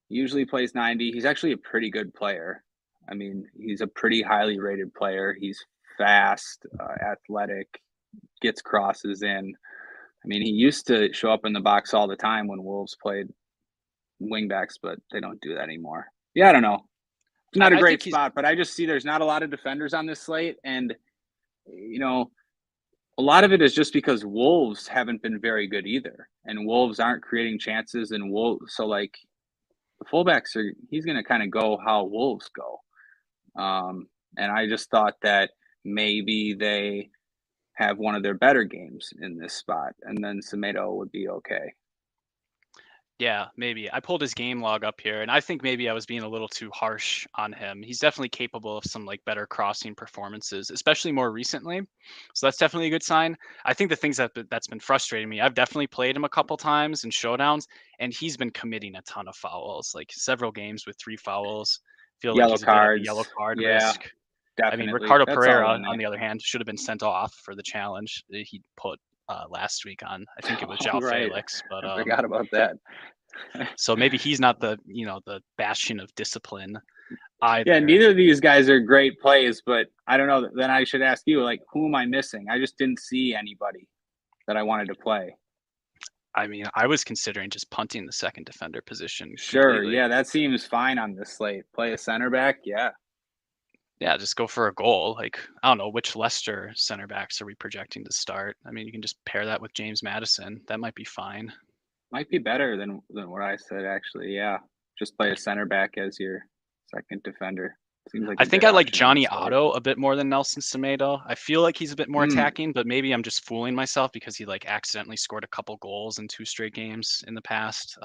usually plays 90. He's actually a pretty good player. I mean, he's a pretty highly rated player. He's fast, athletic, gets crosses in. I mean, he used to show up in the box all the time when Wolves played wingbacks, but they don't do that anymore. Yeah, I don't know. It's not a great spot, but I just see there's not a lot of defenders on this slate. And, a lot of it is just because Wolves haven't been very good either. And Wolves aren't creating chances. And so like the fullbacks he's going to kind of go how Wolves go. And I just thought that maybe they have one of their better games in this spot, and then Semedo would be okay. Yeah, maybe. I pulled his game log up here, and I think maybe I was being a little too harsh on him. He's definitely capable of some like better crossing performances, especially more recently. So that's definitely a good sign. I think the things that's been frustrating me, I've definitely played him a couple times in showdowns, and he's been committing a ton of fouls, like several games with 3 fouls. Feel like he's a bit of a yellow card risk. Definitely. I mean, Ricardo Pereira, on the other hand, should have been sent off for the challenge he put last week on. I think it was João Felix, but I forgot about that. So maybe he's not the bastion of discipline either. Yeah, neither of these guys are great plays, but I don't know. Then I should ask you, like, who am I missing? I just didn't see anybody that I wanted to play. I mean, I was considering just punting the second defender position. Sure, completely. Yeah, that seems fine on this slate. Play a center back, yeah. Yeah, just go for a goal. Like, I don't know, which Leicester center backs are we projecting to start? I mean, you can just pair that with James Maddison. That might be fine. Might be better than what I said, actually. Yeah, just play a center back as your second defender. Seems like I think I like Johnny Otto a bit more than Nelson Semedo. I feel like he's a bit more attacking, but maybe I'm just fooling myself because he like accidentally scored a couple goals in 2 straight games in the past.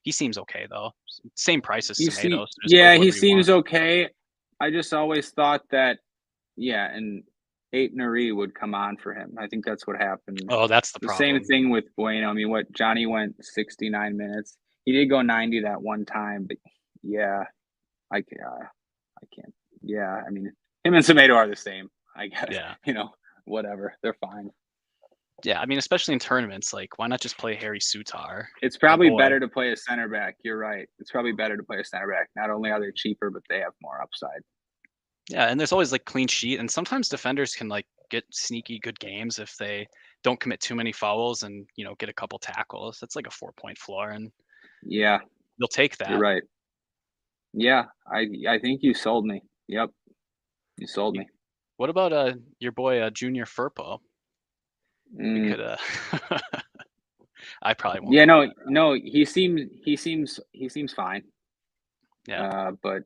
He seems okay though. Same price as Semedo. So he seems okay. I just always thought that, and Nari would come on for him. I think that's what happened. Oh, that's the problem. Same thing with Bueno. I mean, Johnny went 69 minutes. He did go 90 that one time, but yeah, I can't. Yeah, I mean, him and Semedo are the same. I guess. Yeah. Whatever. They're fine. Yeah, I mean, especially in tournaments, like why not just play Harry Sutar? It's probably boy. better to play a center back. You're right. It's probably better to play a center back. Not only are they cheaper, but they have more upside. Yeah, and there's always like clean sheet, and sometimes defenders can like get sneaky good games if they don't commit too many fouls and get a couple tackles. That's like a 4-point floor, and Yeah, you'll take you're that. right. Yeah, I think you sold me. Yep, you sold me. What about your boy Junior Firpo? We could I probably won't. Yeah, no, he seems fine. Yeah. But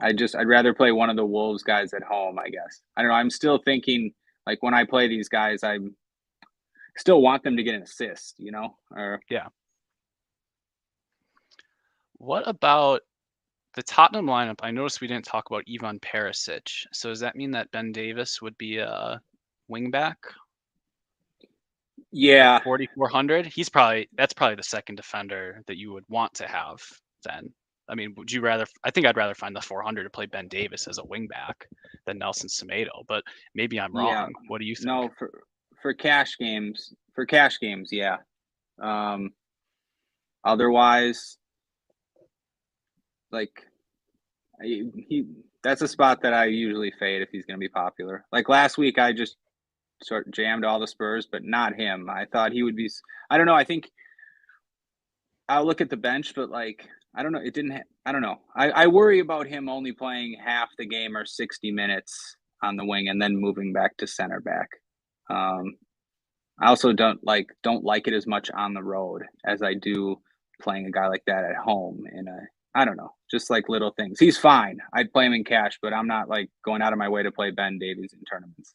I'd rather play one of the Wolves guys at home, I guess. I don't know. I'm still thinking like when I play these guys, I still want them to get an assist, Or Yeah. What about the Tottenham lineup? I noticed we didn't talk about Ivan Perisic. So does that mean that Ben Davis would be a wingback? yeah, 4,400. That's probably the second defender that you would want to have then. I mean, would you rather? I think I'd rather find the 400 to play Ben Davis as a wingback than Nelson Semedo, but maybe I'm yeah. wrong. What do you think? No, for cash games, yeah. Otherwise, like that's a spot that I usually fade if he's going to be popular. Like last week, I just sort of jammed all the Spurs, but not him. I thought he would be. I don't know. I think I'll look at the bench, but like I don't know. It didn't. I don't know. I worry about him only playing half the game or 60 minutes on the wing and then moving back to center back. I also don't like it as much on the road as I do playing a guy like that at home. I don't know, just like little things. He's fine. I'd play him in cash, but I'm not like going out of my way to play Ben Davies in tournaments.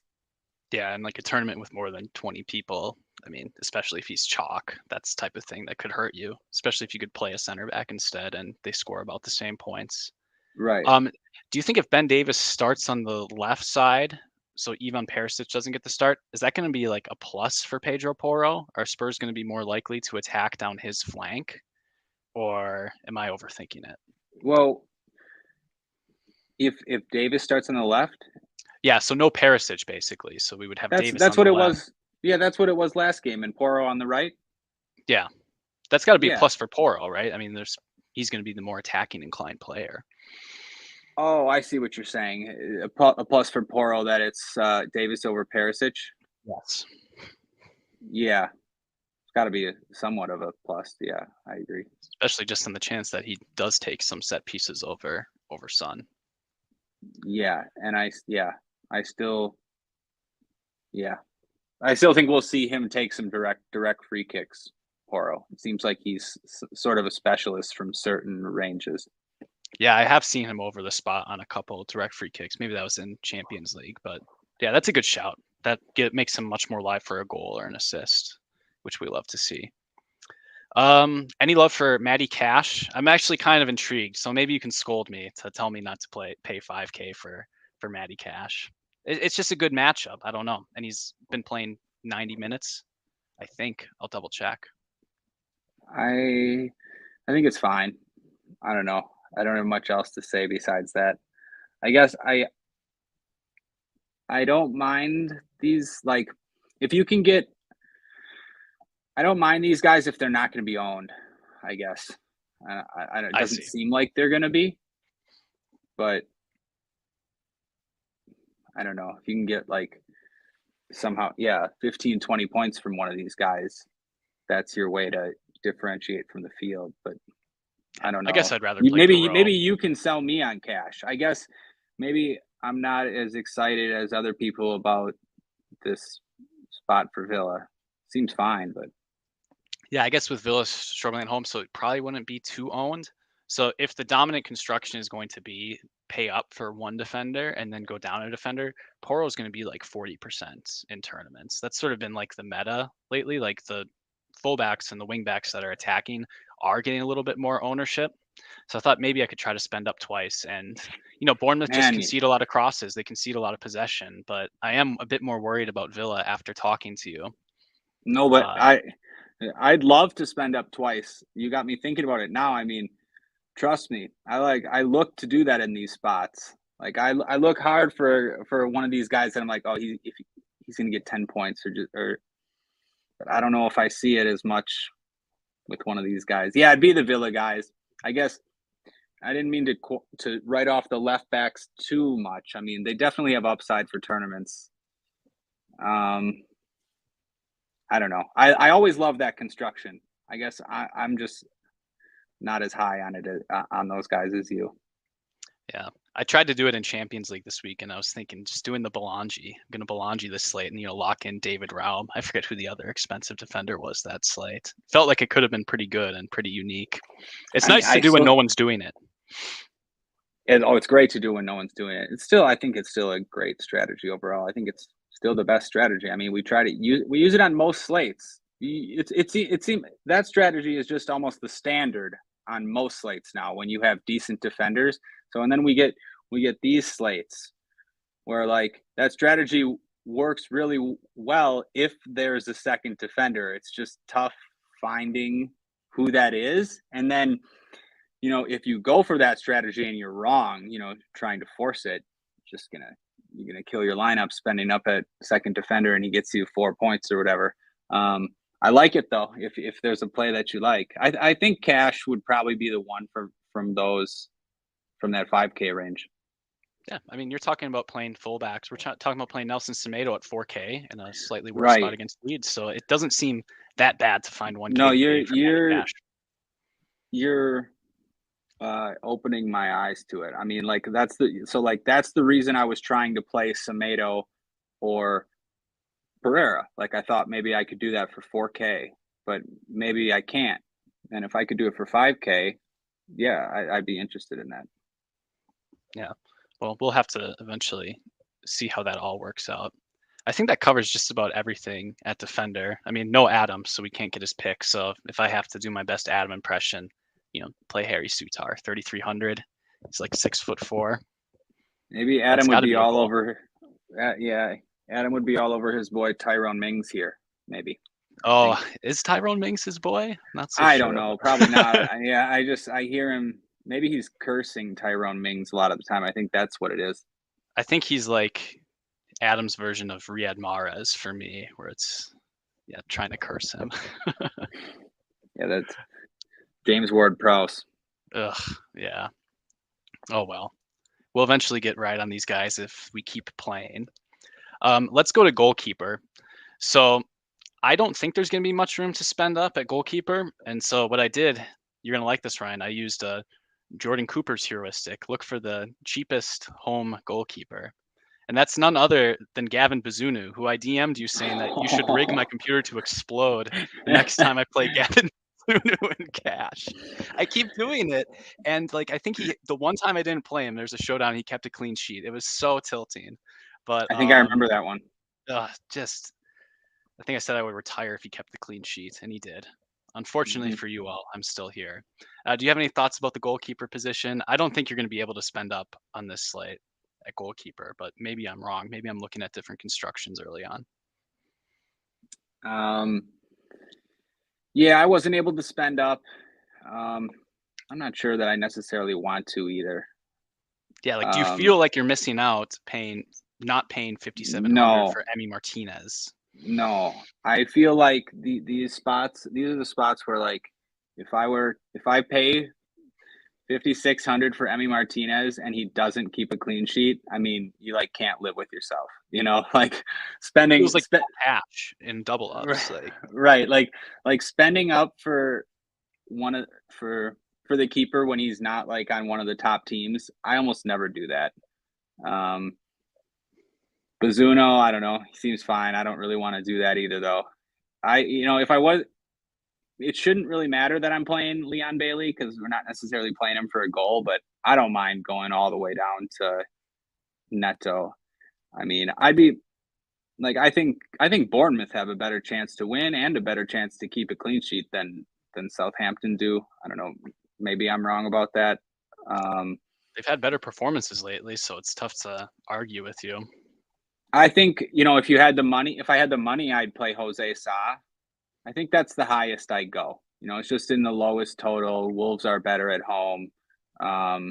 Yeah, and like a tournament with more than 20 people. I mean, especially if he's chalk, that's the type of thing that could hurt you. Especially if you could play a center back instead and they score about the same points. Right. Do you think if Ben Davis starts on the left side, so Ivan Perisic doesn't get the start, is that going to be like a plus for Pedro Porro? Are Spurs going to be more likely to attack down his flank, or am I overthinking it? Well, if Davis starts on the left, yeah, so no Perisic basically. So we would have Davis. That's on what the it left. was. Yeah, that's what it was last game, and Porro on the right. Yeah, that's got to be a plus for Porro, right? I mean, he's going to be the more attacking inclined player. Oh, I see what you're saying. A plus for Porro that it's Davis over Perisic. Yes. Yeah, it's got to be somewhat of a plus. Yeah, I agree. Especially just in the chance that he does take some set pieces over Son. Yeah, and I still think we'll see him take some direct free kicks. Porro. It seems like he's sort of a specialist from certain ranges. Yeah, I have seen him over the spot on a couple direct free kicks. Maybe that was in Champions League, but yeah, that's a good shout. That makes him much more live for a goal or an assist, which we love to see. Any love for Matty Cash? I'm actually kind of intrigued, so maybe you can scold me to tell me not to pay 5K for Matty Cash. It's just a good matchup. I don't know, and he's been playing 90 minutes. I think I'll double check. I think it's fine. I don't know. I don't have much else to say besides that. I guess I don't mind these, like, if you can get, I don't mind these guys if they're not going to be owned, I guess. It doesn't seem like they're going to be, but I don't know. If you can get like somehow, 15, 20 points from one of these guys, that's your way to differentiate from the field. But I don't know. I guess I'd rather play maybe you can sell me on cash. I guess maybe I'm not as excited as other people about this spot for Villa. Seems fine, but yeah, I guess with Villa struggling at home, so it probably wouldn't be too owned. So if the dominant construction is going to be pay up for one defender and then go down a defender, Porro is going to be like 40% in tournaments. That's sort of been like the meta lately. Like the fullbacks and the wingbacks that are attacking are getting a little bit more ownership. So I thought maybe I could try to spend up twice. And, Bournemouth just concede a lot of crosses. They concede a lot of possession. But I am a bit more worried about Villa after talking to you. No, but I'd love to spend up twice. You got me thinking about it now. I mean, trust me, I look to do that in these spots. Like I look hard for one of these guys that I'm like, oh, he's gonna get 10 points or But I don't know if I see it as much with one of these guys. Yeah, it'd be the Villa guys. I guess I didn't mean to write off the left backs too much. I mean, they definitely have upside for tournaments. I don't know. I always love that construction. I guess I'm just not as high on it on those guys as you. Yeah, I tried to do it in Champions League this week, and I was thinking just doing the Belongia. I'm gonna Belongia this slate, and lock in David Raum. I forget who the other expensive defender was that slate. Felt like it could have been pretty good and pretty unique. It's nice to do when no one's doing it. It's great to do when no one's doing it. I think it's still a great strategy overall. I think it's still the best strategy. I mean, we use it on most slates. It seems that strategy is just almost the standard on most slates now when you have decent defenders. So, and then we get these slates where like that strategy works really well if there's a second defender. It's just tough finding who that is. And then, if you go for that strategy and you're wrong, trying to force it, you're gonna kill your lineup spending up at second defender and he gets you 4 points or whatever. I like it though. If there's a play that you like, I think cash would probably be the one from that 5K range. Yeah, I mean, you're talking about playing fullbacks. We're talking about playing Nelson Semedo at 4K in a slightly worse spot against Leeds, so it doesn't seem that bad to find 1K. No, you're opening my eyes to it. I mean, that's the reason I was trying to play Semedo or Pereira. Like I thought maybe I could do that for 4K, but maybe I can't. And if I could do it for 5K, yeah, I'd be interested in that. Yeah. Well, we'll have to eventually see how that all works out. I think that covers just about everything at defender. I mean, no Adam, so we can't get his pick. So if I have to do my best Adam impression, play Harry Sutar, 3,300. He's like 6'4". Maybe Adam would be all over. Yeah, Adam would be all over his boy Tyrone Mings here. Maybe. Oh, is Tyrone Mings his boy? Not so I don't know. Probably not. Yeah, I hear him. Maybe he's cursing Tyrone Mings a lot of the time. I think that's what it is. I think he's like Adam's version of Riyad Mahrez for me, where it's trying to curse him. Yeah, that's James Ward-Prowse. Ugh, yeah. Oh well. We'll eventually get right on these guys if we keep playing. Let's go to goalkeeper. So I don't think there's going to be much room to spend up at goalkeeper. And so what I did, you're going to like this, Ryan. I used Jordan Cooper's heuristic. Look for the cheapest home goalkeeper. And that's none other than Gavin Bazunu, who I DM'd you saying that you should rig my computer to explode the next time I play Gavin Bazunu in cash. I keep doing it. And I think the one time I didn't play him, there's a showdown, he kept a clean sheet. It was so tilting. But I think I remember that one. I think I said I would retire if he kept the clean sheet, and he did. Unfortunately for you all, I'm still here. Do you have any thoughts about the goalkeeper position? I don't think you're going to be able to spend up on this slate at goalkeeper, but maybe I'm wrong. Maybe I'm looking at different constructions early on. Yeah, I wasn't able to spend up. I'm not sure that I necessarily want to either. Yeah, do you feel like you're missing out not paying $5,700 for Emi Martinez? No, I feel like these are the spots where if I pay $5,600 for Emi Martinez and he doesn't keep a clean sheet, I mean, you can't live with yourself, spending. It was cash in double ups, right. Like spending up for for the keeper when he's not on one of the top teams. I almost never do that. Bazunu, I don't know. He seems fine. I don't really want to do that either, though. If I was, it shouldn't really matter that I'm playing Leon Bailey because we're not necessarily playing him for a goal, but I don't mind going all the way down to Neto. I mean, I'd be I think Bournemouth have a better chance to win and a better chance to keep a clean sheet than Southampton do. I don't know. Maybe I'm wrong about that. They've had better performances lately, so it's tough to argue with you. I think, if I had the money, I'd play Jose Sa. I think that's the highest I'd go. It's just in the lowest total. Wolves are better at home. But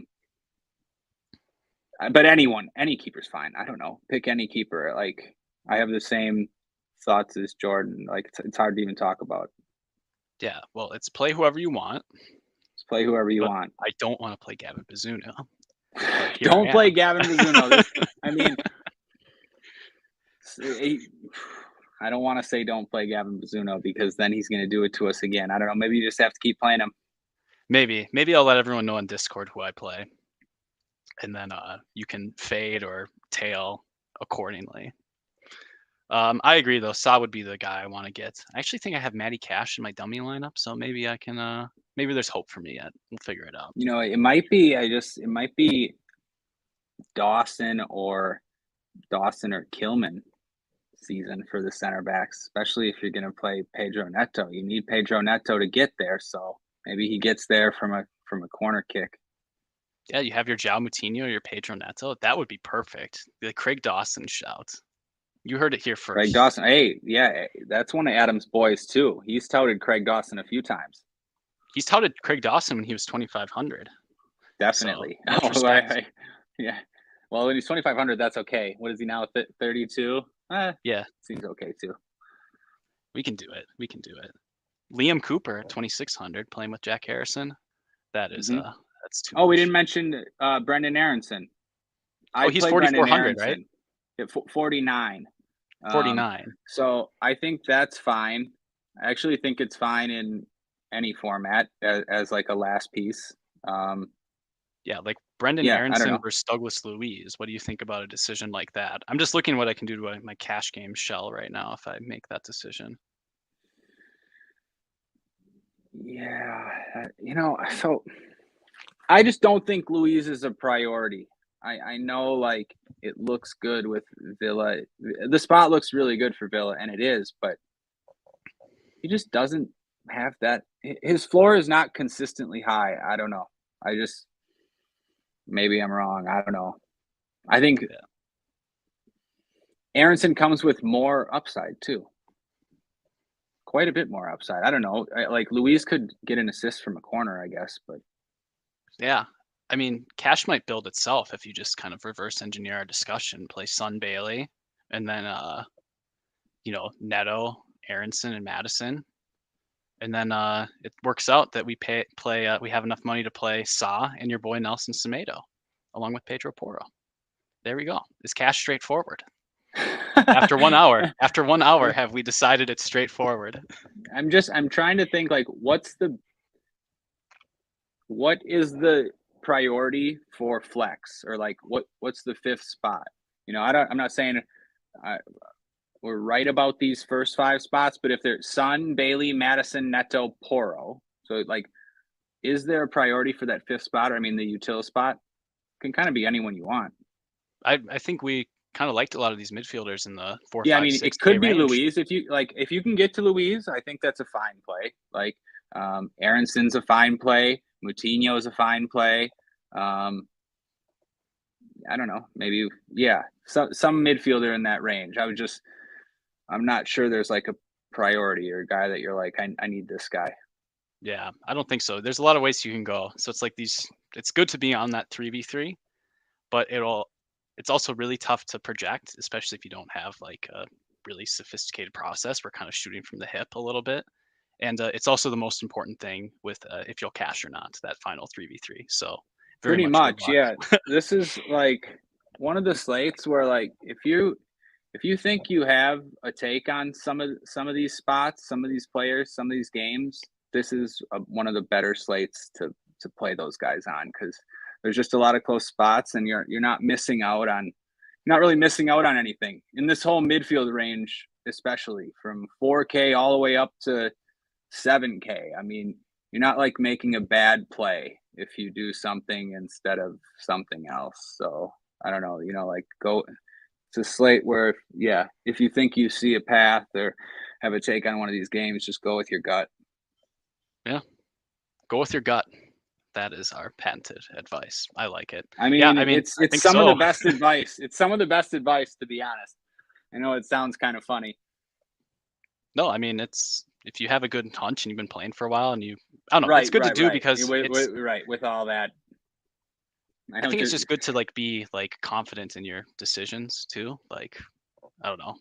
any keeper's fine. I don't know. Pick any keeper. I have the same thoughts is Jordan. Like it's hard to even talk about. Yeah, well, it's play whoever you want. Just play whoever you but want. I don't want to play Gavin Bazunu. Don't play Gavin Bazunu. I mean, I don't want to say don't play Gavin Bazunu because then he's going to do it to us again. I don't know. Maybe you just have to keep playing him. Maybe I'll let everyone know on Discord who I play, and then you can fade or tail accordingly. I agree though. Sa would be the guy I want to get. I actually think I have Matty Cash in my dummy lineup, so maybe I can. Maybe there's hope for me yet. We'll figure it out. You know, it might be. It might be Dawson or Kilman season for the center backs, especially if you're going to play Pedro Neto. You need Pedro Neto to get there, so maybe he gets there from a corner kick. Yeah, you have your João Moutinho, your Pedro Neto. That would be perfect. The Craig Dawson shout. You heard it here first. Craig Dawson. Hey, yeah, that's one of Adam's boys too. He's touted Craig Dawson a few times. He's touted Craig Dawson when he was 2,500. Definitely. So, right. Yeah. Well, when he's 2,500, that's okay. What is he now? 32? Yeah. Seems okay too. We can do it. Liam Cooper, 2,600, playing with Jack Harrison. That is that's too much. We didn't mention Brendan Aronson. He's 4,400, right? At 49. 49. So I think that's fine. I actually think it's fine in any format as like a last piece. Yeah, like Brendan Aronson versus Douglas Luiz. What do you think about a decision like that? I'm just looking what I can do to my cash game shell right now if I make that decision. Yeah, so I just don't think Luiz is a priority. I know, like, it looks good with Villa. The spot looks really good for Villa, and it is, but he just doesn't have that. His floor is not consistently high. I don't know. Maybe I'm wrong. I don't know. I think Aronson comes with more upside, too. Quite a bit more upside. I don't know. Like, Luiz could get an assist from a corner, I guess, but. Yeah. I mean, cash might build itself if you just kind of reverse engineer our discussion, play Son Bailey, and then, Neto, Aronson, and Madison. And then it works out that we we have enough money to play Sa and your boy Nelson Semedo, along with Pedro Porro. There we go. It's cash straightforward. After 1 hour, have we decided it's straightforward? I'm trying to think, like, what is the priority for flex, or like what's the fifth spot? I'm not saying we're right about these first five spots, but if they're Son, Bailey, Madison, Neto, Porro, so like, is there a priority for that fifth spot? Or I mean, the util spot can kind of be anyone you want. I think we kind of liked a lot of these midfielders in the 4, yeah, 5, I mean, 6 it could be range. Luiz if you can get to Luiz. I think that's a fine play. Like, Aronson's a fine play. Moutinho is a fine play. I don't know. Maybe, yeah, some midfielder in that range. I'm not sure there's like a priority or a guy that you're like, I need this guy. Yeah, I don't think so. There's a lot of ways you can go. So it's like it's good to be on that 3v3, but it's also really tough to project, especially if you don't have like a really sophisticated process. We're kind of shooting from the hip a little bit. And it's also the most important thing with if you'll cash or not, that final 3v3. So pretty much, yeah. This is like one of the slates where, like, if you think you have a take on some of these spots, some of these players, some of these games, this is one of the better slates to play those guys on, because there's just a lot of close spots, and you're not really missing out on anything in this whole midfield range, especially from 4K all the way up to 7K. I mean, you're not like making a bad play if you do something instead of something else. So I don't know, like, go. It's a slate where, if you think you see a path or have a take on one of these games, just go with your gut. Yeah, go with your gut. That is our patented advice. I like it. I mean, it's some of the best advice. It's some of the best advice, to be honest. I know it sounds kind of funny. No, I mean, if you have a good hunch and you've been playing for a while, and I don't know, it's good to do because with all that. I think it's just good to like be like confident in your decisions too. Like, I don't know.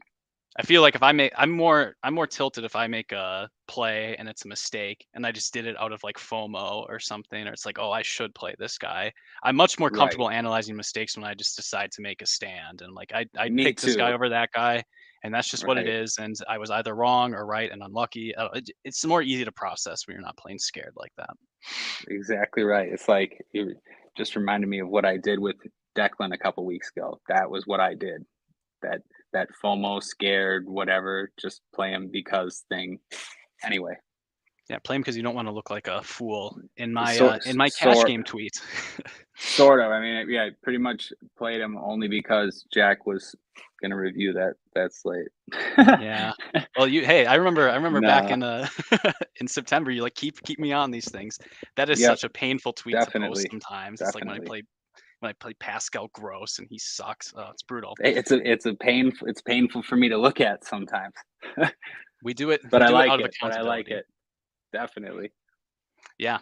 I feel like if I'm more tilted if I make a play and it's a mistake and I just did it out of like FOMO or something, or it's like, oh, I should play this guy. I'm much more comfortable analyzing mistakes when I just decide to make a stand and like I Me picked this guy too. over that guy, and that's just what it is. And I was either wrong or right and unlucky. It's more easy to process when you're not playing scared like that. Exactly right. It's like you just reminded me of what I did with Declan a couple weeks ago. That was what I did. That FOMO, scared, whatever, just play him because thing. Anyway, Yeah, play him because you don't want to look like a fool in my cash sort game tweet. sort of. I mean, yeah, I pretty much played him only because Jack was gonna review that slate. Yeah. Well, I remember back in Nah, in September, you like keep me on these things. That is yep, such a painful tweet to post definitely, sometimes. It's like definitely. when I play Pascal Gross and he sucks. Oh, it's brutal. It's painful for me to look at sometimes. We do it But I out like of it. But I like accountability. it. Definitely. Yeah.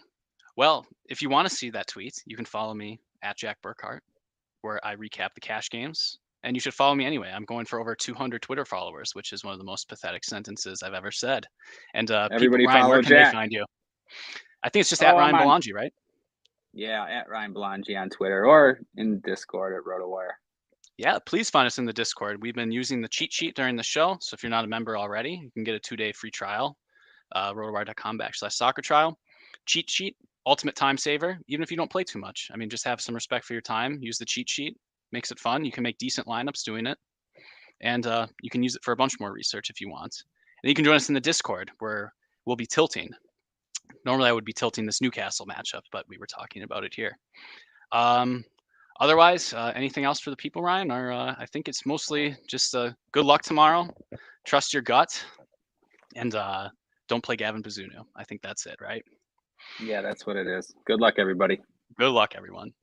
Well, if you want to see that tweet, you can follow me at Jack Burkart, where I recap the cash games. And you should follow me anyway. I'm going for over 200 Twitter followers, which is one of the most pathetic sentences I've ever said. And people, Everybody Ryan, where follow can they Jack. find you? I think it's just at Oh, I'm Ryan on. Belongia, right? Yeah, at Ryan Belongia on Twitter or in Discord at RotoWire. Yeah, please find us in the Discord. We've been using the cheat sheet during the show. So if you're not a member already, you can get a 2-day free trial. RotoWire.com/soccer trial. Cheat sheet, ultimate time saver, even if you don't play too much. I mean, just have some respect for your time. Use the cheat sheet. Makes it fun. You can make decent lineups doing it. And you can use it for a bunch more research if you want. And you can join us in the Discord where we'll be tilting. Normally, I would be tilting this Newcastle matchup, but we were talking about it here. Otherwise, anything else for the people, Ryan? Or I think it's mostly just good luck tomorrow. Trust your gut, and don't play Gavin Bazunu. I think that's it, right? Yeah, that's what it is. Good luck, everybody. Good luck, everyone.